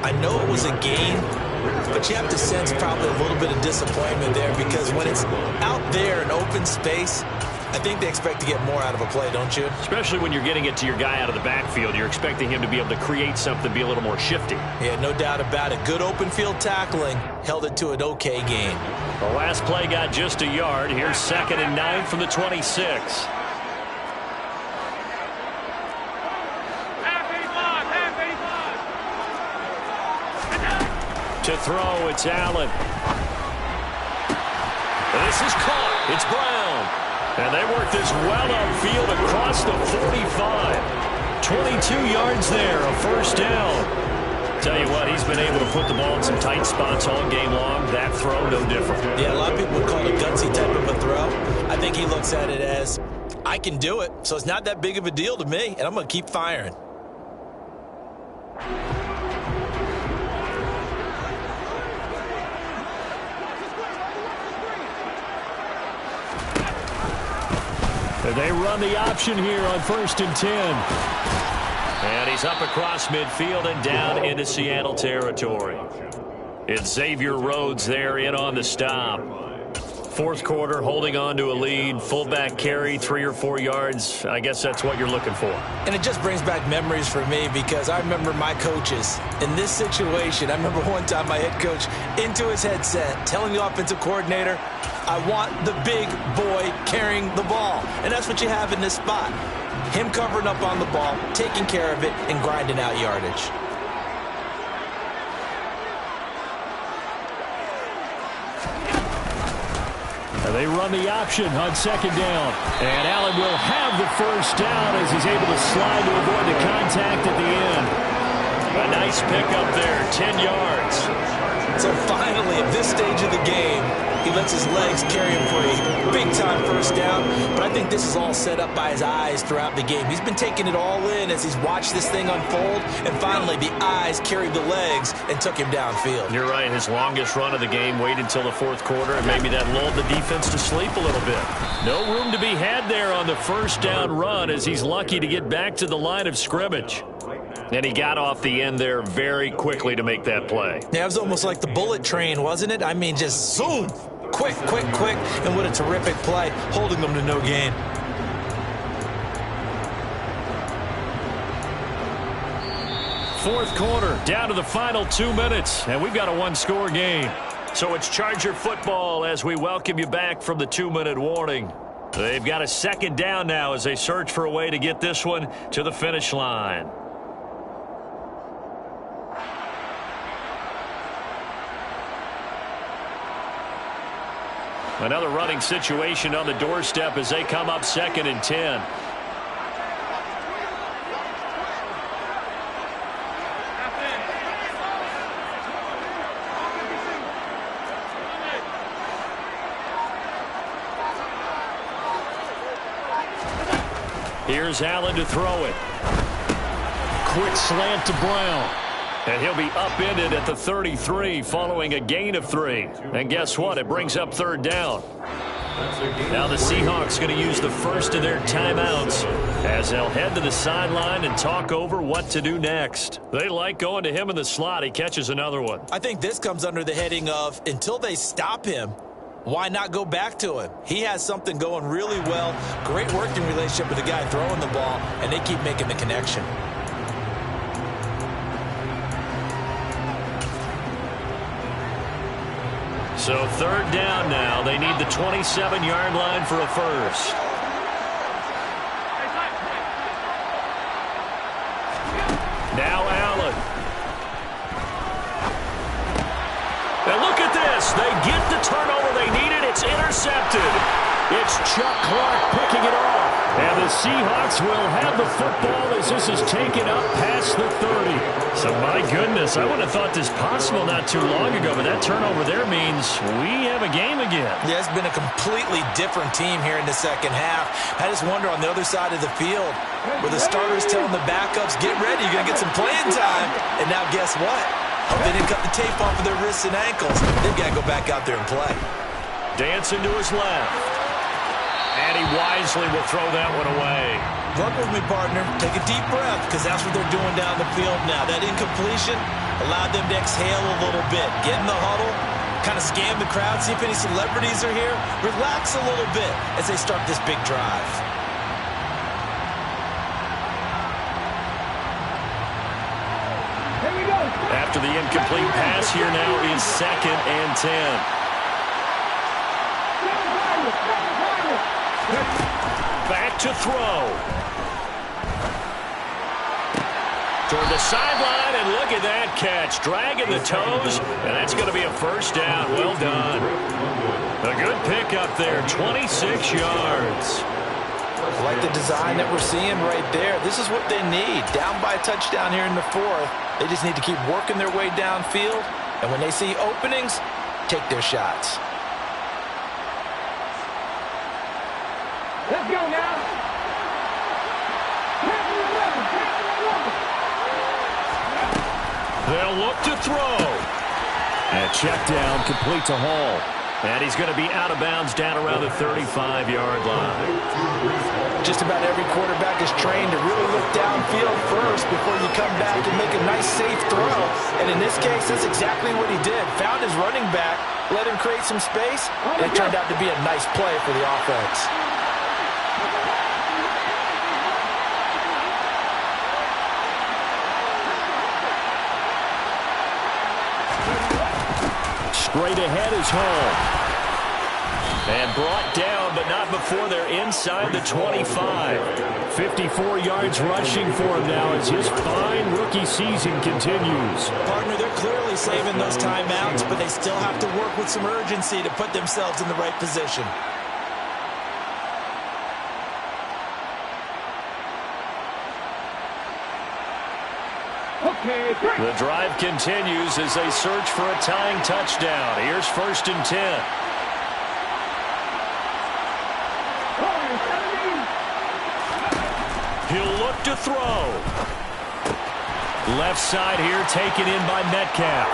I know it was a gain, but you have to sense probably a little bit of disappointment there because when it's out there in open space, I think they expect to get more out of a play, don't you? Especially when you're getting it to your guy out of the backfield. You're expecting him to be able to create something, be a little more shifty. Yeah, no doubt about it. Good open field tackling held it to an okay gain. The last play got just a yard. Here's 2nd and 9 from the 26. To throw, it's Allen. This is caught. It's Brown. And they work this well upfield across the 45. 22 yards there, a first down. Tell you what, he's been able to put the ball in some tight spots all game long. That throw, no different. Yeah, a lot of people would call it a gutsy type of a throw. I think he looks at it as, I can do it, so it's not that big of a deal to me, and I'm going to keep firing. They run the option here on 1st and 10. And he's up across midfield and down into Seattle territory. It's Xavier Rhodes there in on the stop. Fourth quarter, holding on to a lead, fullback carry, 3 or 4 yards. I guess that's what you're looking for. And it just brings back memories for me because I remember my coaches in this situation. I remember one time my head coach into his headset telling the offensive coordinator, I want the big boy carrying the ball. And that's what you have in this spot. Him covering up on the ball, taking care of it, and grinding out yardage. They run the option on second down. And Allen will have the first down as he's able to slide to avoid the contact at the end. A nice pickup there, 10 yards. So finally, at this stage of the game, he lets his legs carry him for a big-time first down. But I think this is all set up by his eyes throughout the game. He's been taking it all in as he's watched this thing unfold. And finally, the eyes carried the legs and took him downfield. You're right. His longest run of the game waited until the fourth quarter, and maybe that lulled the defense to sleep a little bit. No room to be had there on the first down run as he's lucky to get back to the line of scrimmage. And he got off the end there very quickly to make that play. Yeah, it was almost like the bullet train, wasn't it? I mean, just zoom. Quick, quick, quick. And what a terrific play, holding them to no gain. Fourth quarter, down to the final 2 minutes, and we've got a one-score game. So it's Charger football as we welcome you back from the 2-minute warning. They've got a second down now as they search for a way to get this one to the finish line. Another running situation on the doorstep as they come up 2nd and 10. Here's Allen to throw it. Quick slant to Brown. And he'll be upended at the 33 following a gain of 3. And guess what? It brings up 3rd down. Now the Seahawks going to use the first of their timeouts as they'll head to the sideline and talk over what to do next. They like going to him in the slot. He catches another one. I think this comes under the heading of until they stop him, why not go back to him? He has something going really well. Great working relationship with the guy throwing the ball, and they keep making the connection. So 3rd down now. They need the 27-yard line for a first. Now Allen. And look at this. They get the turnover they needed. It's intercepted. It's Chuck Clark picking it off. And the Seahawks will have the football as this is taken up past the 30. So, my goodness, I wouldn't have thought this possible not too long ago, but that turnover there means we have a game again. Yeah, it's been a completely different team here in the second half. I just wonder on the other side of the field where the starters telling the backups, get ready, you're going to get some playing time. And now guess what? Hope they didn't cut the tape off of their wrists and ankles. They've got to go back out there and play. Dancing to his left. And he wisely will throw that one away. Work with me, partner. Take a deep breath, because that's what they're doing down the field now. That incompletion allowed them to exhale a little bit. Get in the huddle, kind of scan the crowd, see if any celebrities are here. Relax a little bit as they start this big drive. Here we go. After the incomplete pass, here now is 2nd and 10. Back to throw. Toward the sideline, and look at that catch. Dragging the toes, and that's going to be a first down. Well done. A good pickup there, 26 yards. I like the design that we're seeing right there. This is what they need. Down by a touchdown here in the 4th. They just need to keep working their way downfield, and when they see openings, take their shots. Let's go now. They'll look to throw. And check down, complete to Hall. And he's going to be out of bounds down around the 35-yard line. just about every quarterback is trained to really look downfield first before you come back and make a nice, safe throw. And in this case, that's exactly what he did. Found his running back, let him create some space, and it turned out to be a nice play for the offense. Straight ahead is home. And brought down, but not before they're inside the 25. 54 yards rushing for him now as his fine rookie season continues. Partner, they're clearly saving those timeouts, but they still have to work with some urgency to put themselves in the right position. The drive continues as they search for a tying touchdown. Here's 1st and 10. He'll look to throw. Left side here taken in by Metcalf.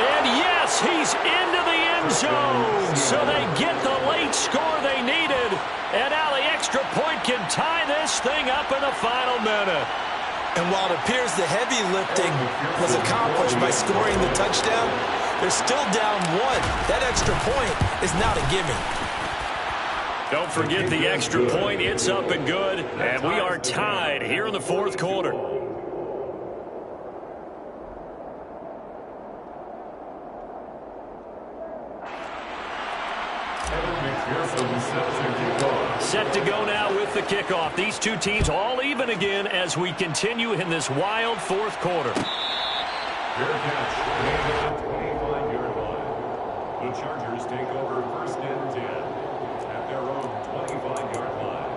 And yes, he's into the end zone. So they get the late score they needed. And now the extra point can tie this thing up in the final minute. And while it appears the heavy lifting was accomplished by scoring the touchdown, they're still down 1. That extra point is not a gimme. Don't forget the extra point. It's up and good. And we are tied here in the 4th quarter. Set to go now with the kickoff. These two teams all even again as we continue in this wild 4th quarter. Fair catch. Made at the 25-yard line. The Chargers take over 1st and 10 at their own 25-yard line.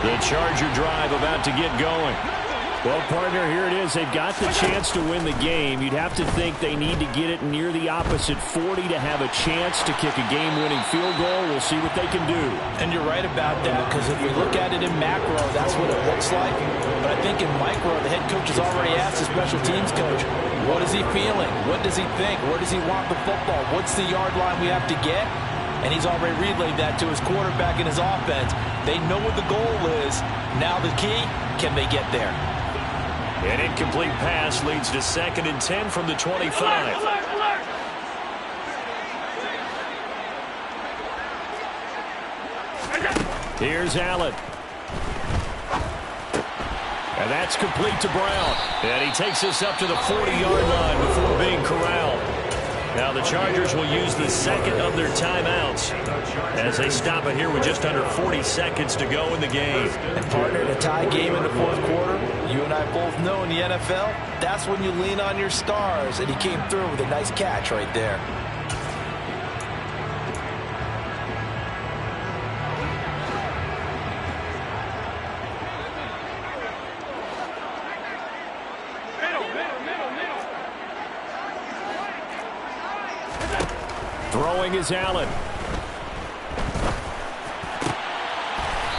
The Charger drive about to get going. Well, partner, here it is. They've got the chance to win the game. You'd have to think they need to get it near the opposite 40 to have a chance to kick a game-winning field goal. We'll see what they can do. And you're right about that, because if we look at it in macro, that's what it looks like. But I think in micro, the head coach has already asked the special teams coach, what is he feeling? What does he think? Where does he want the football? What's the yard line we have to get? And he's already relayed that to his quarterback and his offense. They know what the goal is. Now the key, can they get there? An incomplete pass leads to 2nd and 10 from the 25. Here's Allen. And that's complete to Brown. And he takes us up to the 40-yard line before being corralled. Now the Chargers will use the 2nd of their timeouts as they stop it here with just under 40 seconds to go in the game. And partner, in a tie game in the 4th quarter, you and I both know in the NFL, that's when you lean on your stars. And he came through with a nice catch right there. Throwing is Allen.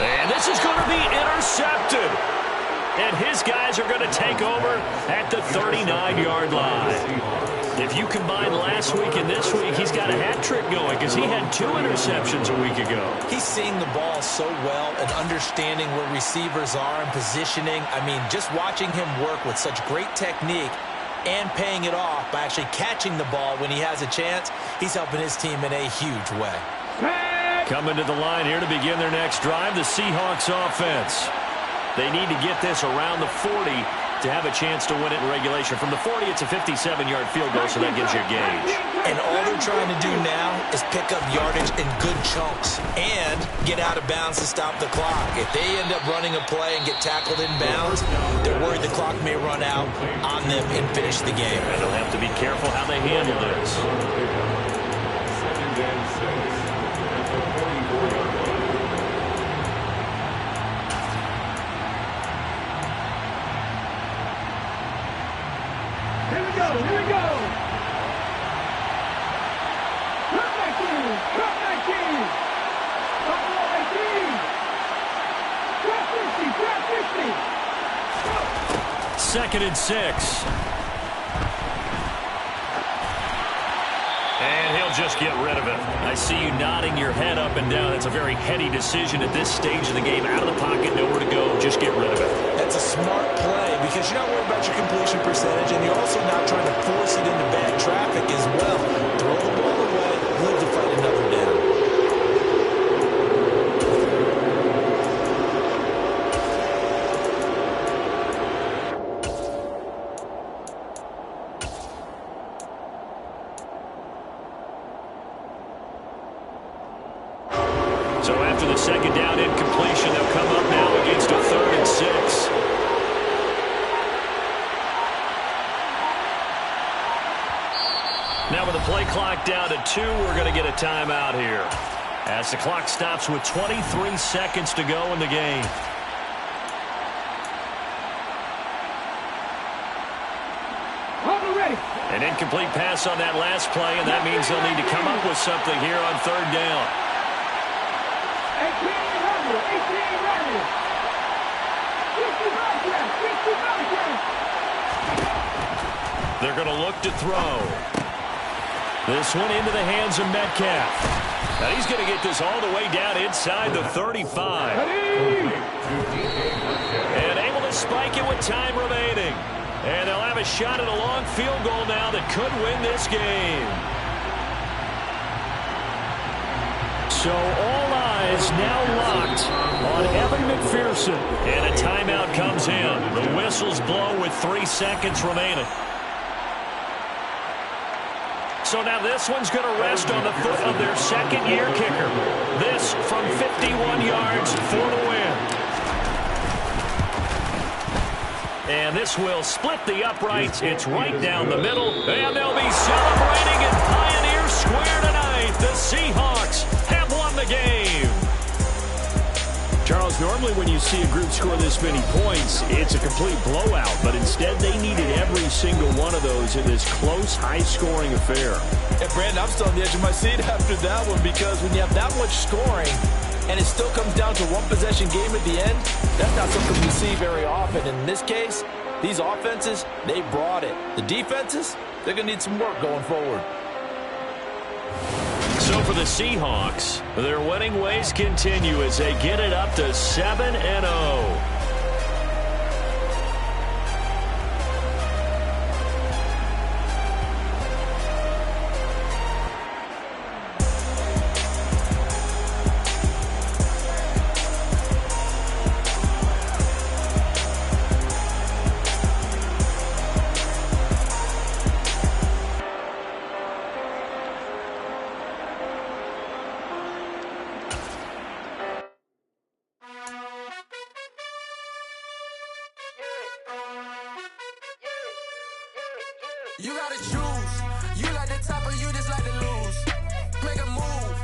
And this is going to be intercepted. And his guys are going to take over at the 39-yard line. If you combine last week and this week, he's got a hat trick going because he had 2 interceptions a week ago. He's seeing the ball so well and understanding where receivers are and positioning. I mean, just watching him work with such great technique and paying it off by actually catching the ball when he has a chance, he's helping his team in a huge way. Coming to the line here to begin their next drive, the Seahawks offense. They need to get this around the 40 to have a chance to win it in regulation. From the 40, it's a 57-yard field goal, so that gives you a gauge. And all they're trying to do now is pick up yardage in good chunks and get out of bounds to stop the clock. If they end up running a play and get tackled in bounds, they're worried the clock may run out on them and finish the game. And they'll have to be careful how they handle this. 2nd and 6 at the 44-yard line. Here we go, here we go. Cut back in, cut back in. Buffalo 18. Drop 50, drop 50. 2nd and 6. just get rid of it. I see you nodding your head up and down. It's a very heady decision at this stage of the game. Out of the pocket, nowhere to go. Just get rid of it. That's a smart play because you're not worried about your completion percentage, and you're also not trying to force it into bad traffic as well. Throw the ball away, live to fight another down. So after the second down incompletion, they'll come up now against a 3rd and 6. Now with the play clock down to 2, we're going to get a timeout here. As the clock stops with 23 seconds to go in the game. An incomplete pass on that last play, and that means they'll need to come up with something here on 3rd down. 18 running. 65 They're going to look to throw. This one into the hands of Metcalf. Now he's going to get this all the way down inside the 35. And able to spike it with time remaining. And they'll have a shot at a long field goal now that could win this game. So all eyes now locked on Evan McPherson. And a timeout comes in. The whistles blow with 3 seconds remaining. So now this one's going to rest on the foot of their second-year kicker. This from 51 yards for the win. And this will split the uprights. It's right down the middle. And they'll be celebrating in Pioneer Square tonight. The Seahawks have won the game. Charles, normally when you see a group score this many points, it's a complete blowout. But instead, they needed every single one of those in this close, high-scoring affair. Yeah, Brandon, I'm still on the edge of my seat after that one because when you have that much scoring and it still comes down to one-possession game at the end, that's not something we see very often. In this case, these offenses, they brought it. The defenses, they're going to need some work going forward. So for the Seahawks, their winning ways continue as they get it up to 7-0. You gotta choose. You like the top or you just like to lose. Make a move.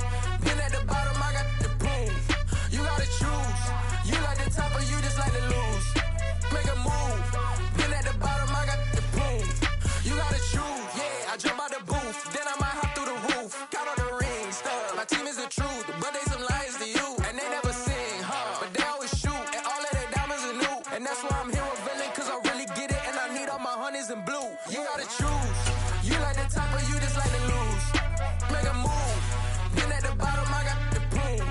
Been at the bottom, I got the proof. You gotta choose. You like the top or you just like to lose. Make a move. Been at the bottom, I got the proof. You gotta choose. Yeah, I jump out the booth. Then I might hop through the roof. Count on the rings. My team is the truth, but they some liars to you. And they never sing, but they always shoot. And all of their diamonds are new. And that's why I'm here with villain, cause I really get it. And I need all my honeys in blue. You gotta choose. You like the top or you just like to lose. Make a move. Been at the bottom, I got the proof.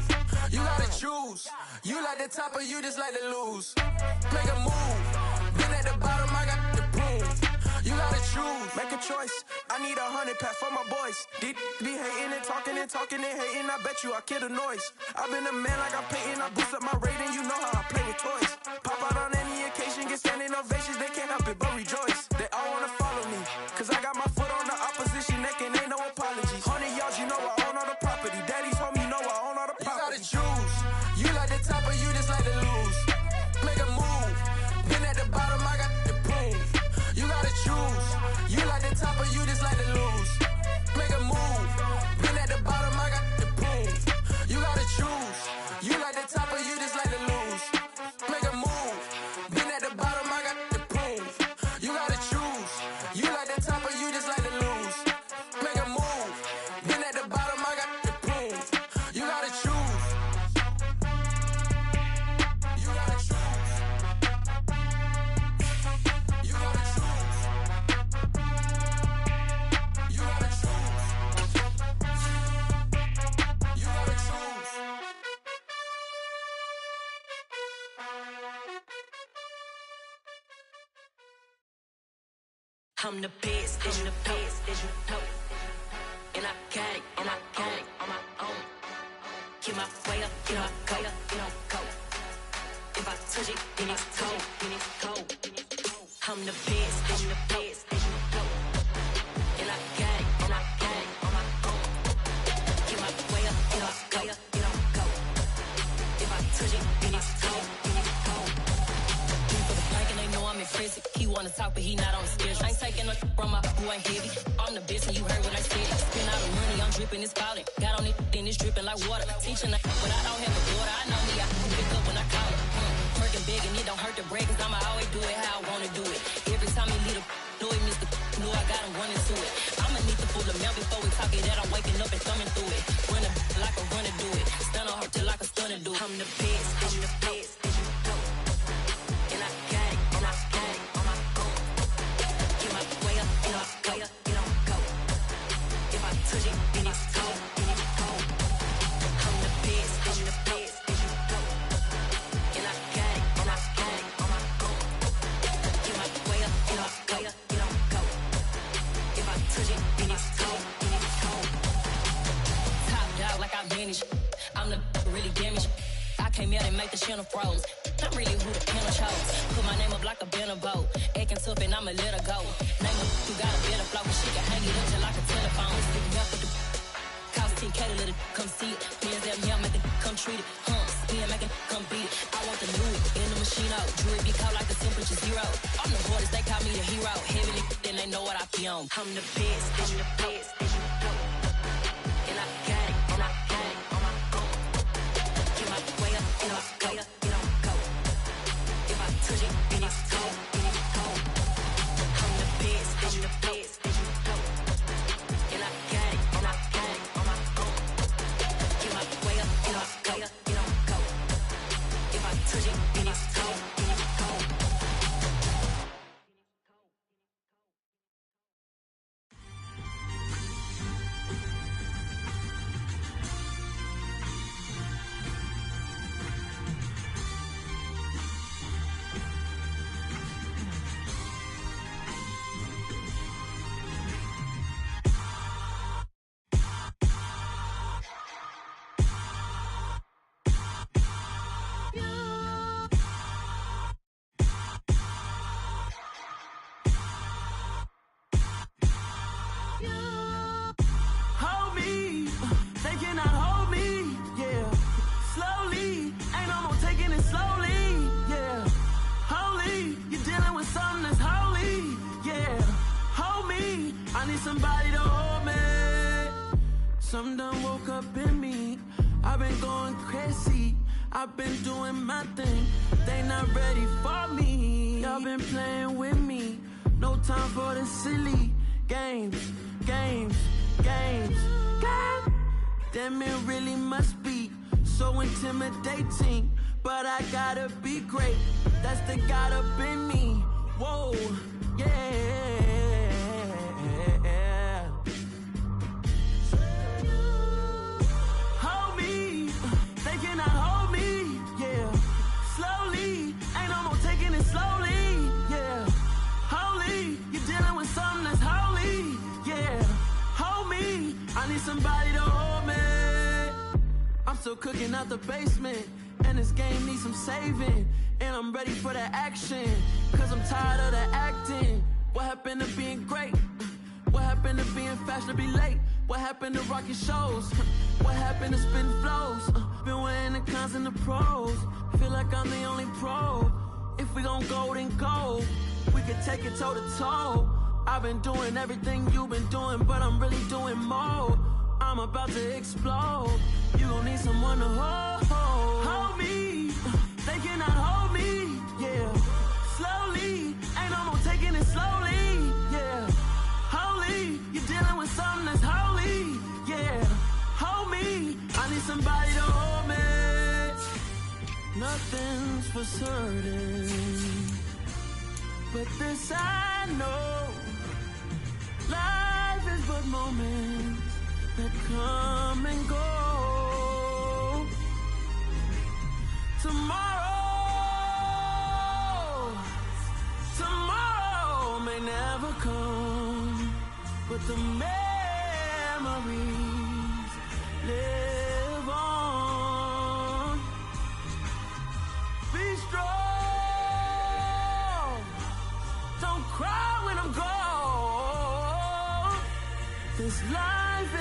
You gotta choose. You like the top or you just like to lose. Make a move. Been at the bottom, I got the proof. You gotta choose. Make a choice. I need 100 pack for my boys. Be hating and talking and hating. I bet you I kill the noise. I've been a man like I'm painting. I boost up my rating. You know how I play with toys. Pop out on any occasion, get standing ovations. They can't help it but rejoice. They all wanna follow me, cause I got my foot on the opposition neck and ain't no apologies. 100 yards, you know I own all the property. Daddy's home, you know I own all the property. You gotta choose. You like the top or you just like to lose. Make a move. Been at the bottom, I got the proof. You gotta choose. You like the top or you just like to lose. Make a move. Been at the bottom, I got the proof. You gotta choose. You like the top or you just like to lose. Make a move. Been at the bottom, I got the proof. You gotta choose. You like the top or you just like to lose. Make a move. Been at the bottom, I got the proof. You gotta choose. I'm the best, I'm the best, as you know. And I got it, and I got it on my own. Get my way up, get my go, get on go. If I touch it, then it's cold, then it's cold. I'm the best, I'm the best, as you know. And I got it, and I got it on my own. Get my way up, get my go, get on go. If I touch it, then it's cold, then it's cold. For the blank and they know I'm in prison. He wanna talk, but he not on the schedule. I ain't taking no from my who ain't heavy. I'm the best, and you heard what I said. Spend all the money, I'm dripping, it's falling. Got on it, then it's dripping like water. Teaching but I don't have a daughter. I know me, I can pick up when I call it. Working big, and it don't hurt to break, cause I'ma always do it how I wanna do it. Every time he lead a know he missed the know I got him running to it. I'ma need the full amount before we talk it that I'm waking up and thumbing through it. Run like a runner do it. Stun on her till like a stunner do it. I'm the best, I'm the best, as you know. And I got it, and I got it on my own. Get my way up, get my go, get on go. If I touch it, then it's cold, then it's cold. I'm the best, I'm the best, as you know. And I got it, and I got it on my own. Get my way up, get my go, get on go. If I touch it, then it's cold, then it's cold. Top dog like I manage. I'm the really damaged. I came out and make the channel froze. I'm really who the panel chose. Put my name up like a banner boat. Acting tough and I'ma let her go. Name her who got a better flow, but she can hang it up till like a telephone. It's looking up with the cost 10K to let it come see it. Hands down here, make it come treat it. Spin, make it come beat it. I want the new in the machine out. Jewelry be caught like the temperature zero. I'm the hardest, they call me the hero. Heaven then they know what I be on. I'm the best, I'm the best, as you know. And I got it, and I got it on my own. Get my way up, get my go, get on go. If I touch it, then it's cold, then it's cold. I'm the best, I'm the best, as you know. And I got it, and I got it on my own. Get my way up, get my go, get on go. If I touch it, then it's cold, then it's cold. Hold me, they cannot hold me, yeah. Slowly, ain't no more taking it slowly, yeah. Holy, you're dealing with something that's holy, yeah. Hold me, I need somebody to hold me. Something done woke up in me. I've been going crazy, I've been doing my thing. They not ready for me, y'all been playing with me. No time for the silly games, games, games, games. Damn, it really must be so intimidating. But I gotta be great, that's the God up in me. Whoa, yeah. Hold me, they cannot hold me, yeah. Slowly, ain't no more taking it slowly, yeah. Holy, you're dealing with something that's holy, yeah. Hold me, I need somebody to hold me. I'm still cooking out the basement, and this game needs some saving. And I'm ready for the action, cause I'm tired of the acting. What happened to being great? What happened to being fashionably late? What happened to rocking shows? What happened to spitting flows? Been weighing the cons and the pros. Feel like I'm the only pro. If we gon' go, then go. We could take it toe to toe. I've been doing everything you've been doing, but I'm really doing more. I'm about to explode. You gon' need someone to hold. Hold me, they cannot hold me, yeah. Slowly, ain't no more taking it slowly, yeah. Holy, you're dealing with something that's holy, yeah. Hold me, I need somebody to hold me. Nothing's for certain, but this I know. Life is but moments that come and go. Tomorrow may never come.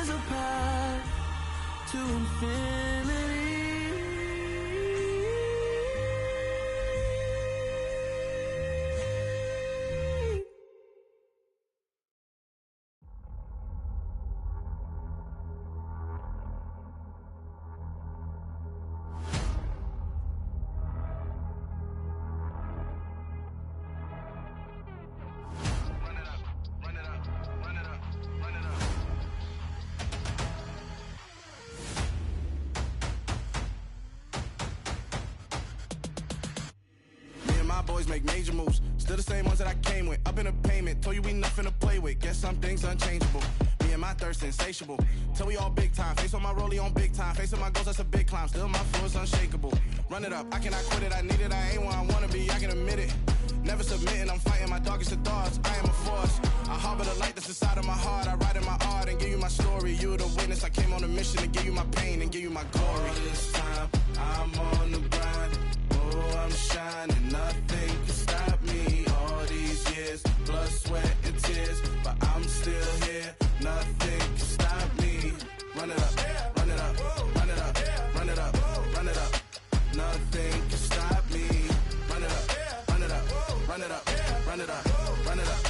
is a path to infinity. Boys make major moves, still the same ones that I came with. Up in a payment, told you we nothing to play with. Guess some things unchangeable. Me and my thirst insatiable. Till we all big time. Face on my rollie on big time. Facing my goals, that's a big climb. Still my flow is unshakable. Run it up, I cannot quit it. I need it, I ain't where I wanna be. I can admit it. Never submitting, I'm fighting my darkest of thoughts. I am a force. I harbor the light that's inside of my heart. I write in my art and give you my story. You the witness. I came on a mission to give you my pain and give you my glory. All this time, I'm on the grind. Oh, I'm shining, nothing can stop me. All these years, blood, sweat, and tears, but I'm still here. Nothing can stop me. Run it up, run it up, run it up, run it up, run it up. Nothing can stop me. Run it up, run it up, run it up, run it up, run it up.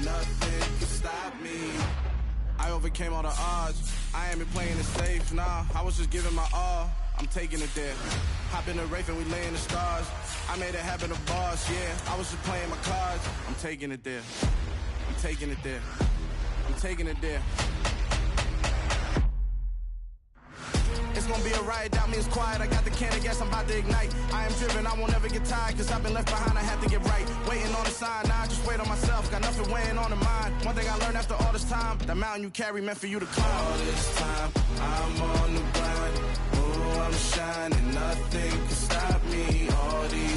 Nothing can stop me. I overcame all the odds. I ain't been playing it safe, nah. I was just giving my all. I'm taking it there. Hop in the Wraith and we lay in the stars. I made it happen, the boss, yeah. I was just playing my cards. I'm taking it there. I'm taking it there. I'm taking it there. It's gonna be a riot, doubt me it's quiet. I got the can of gas, I'm about to ignite. I am driven, I won't ever get tired, cause I've been left behind, I have to get right. Waiting on the sign, now I just wait on myself. Got nothing weighing on the mind. One thing I learned after all this time, the mountain you carry meant for you to climb. All this time, I'm on the grind. Oh, I'm shining, nothing can stop me. All these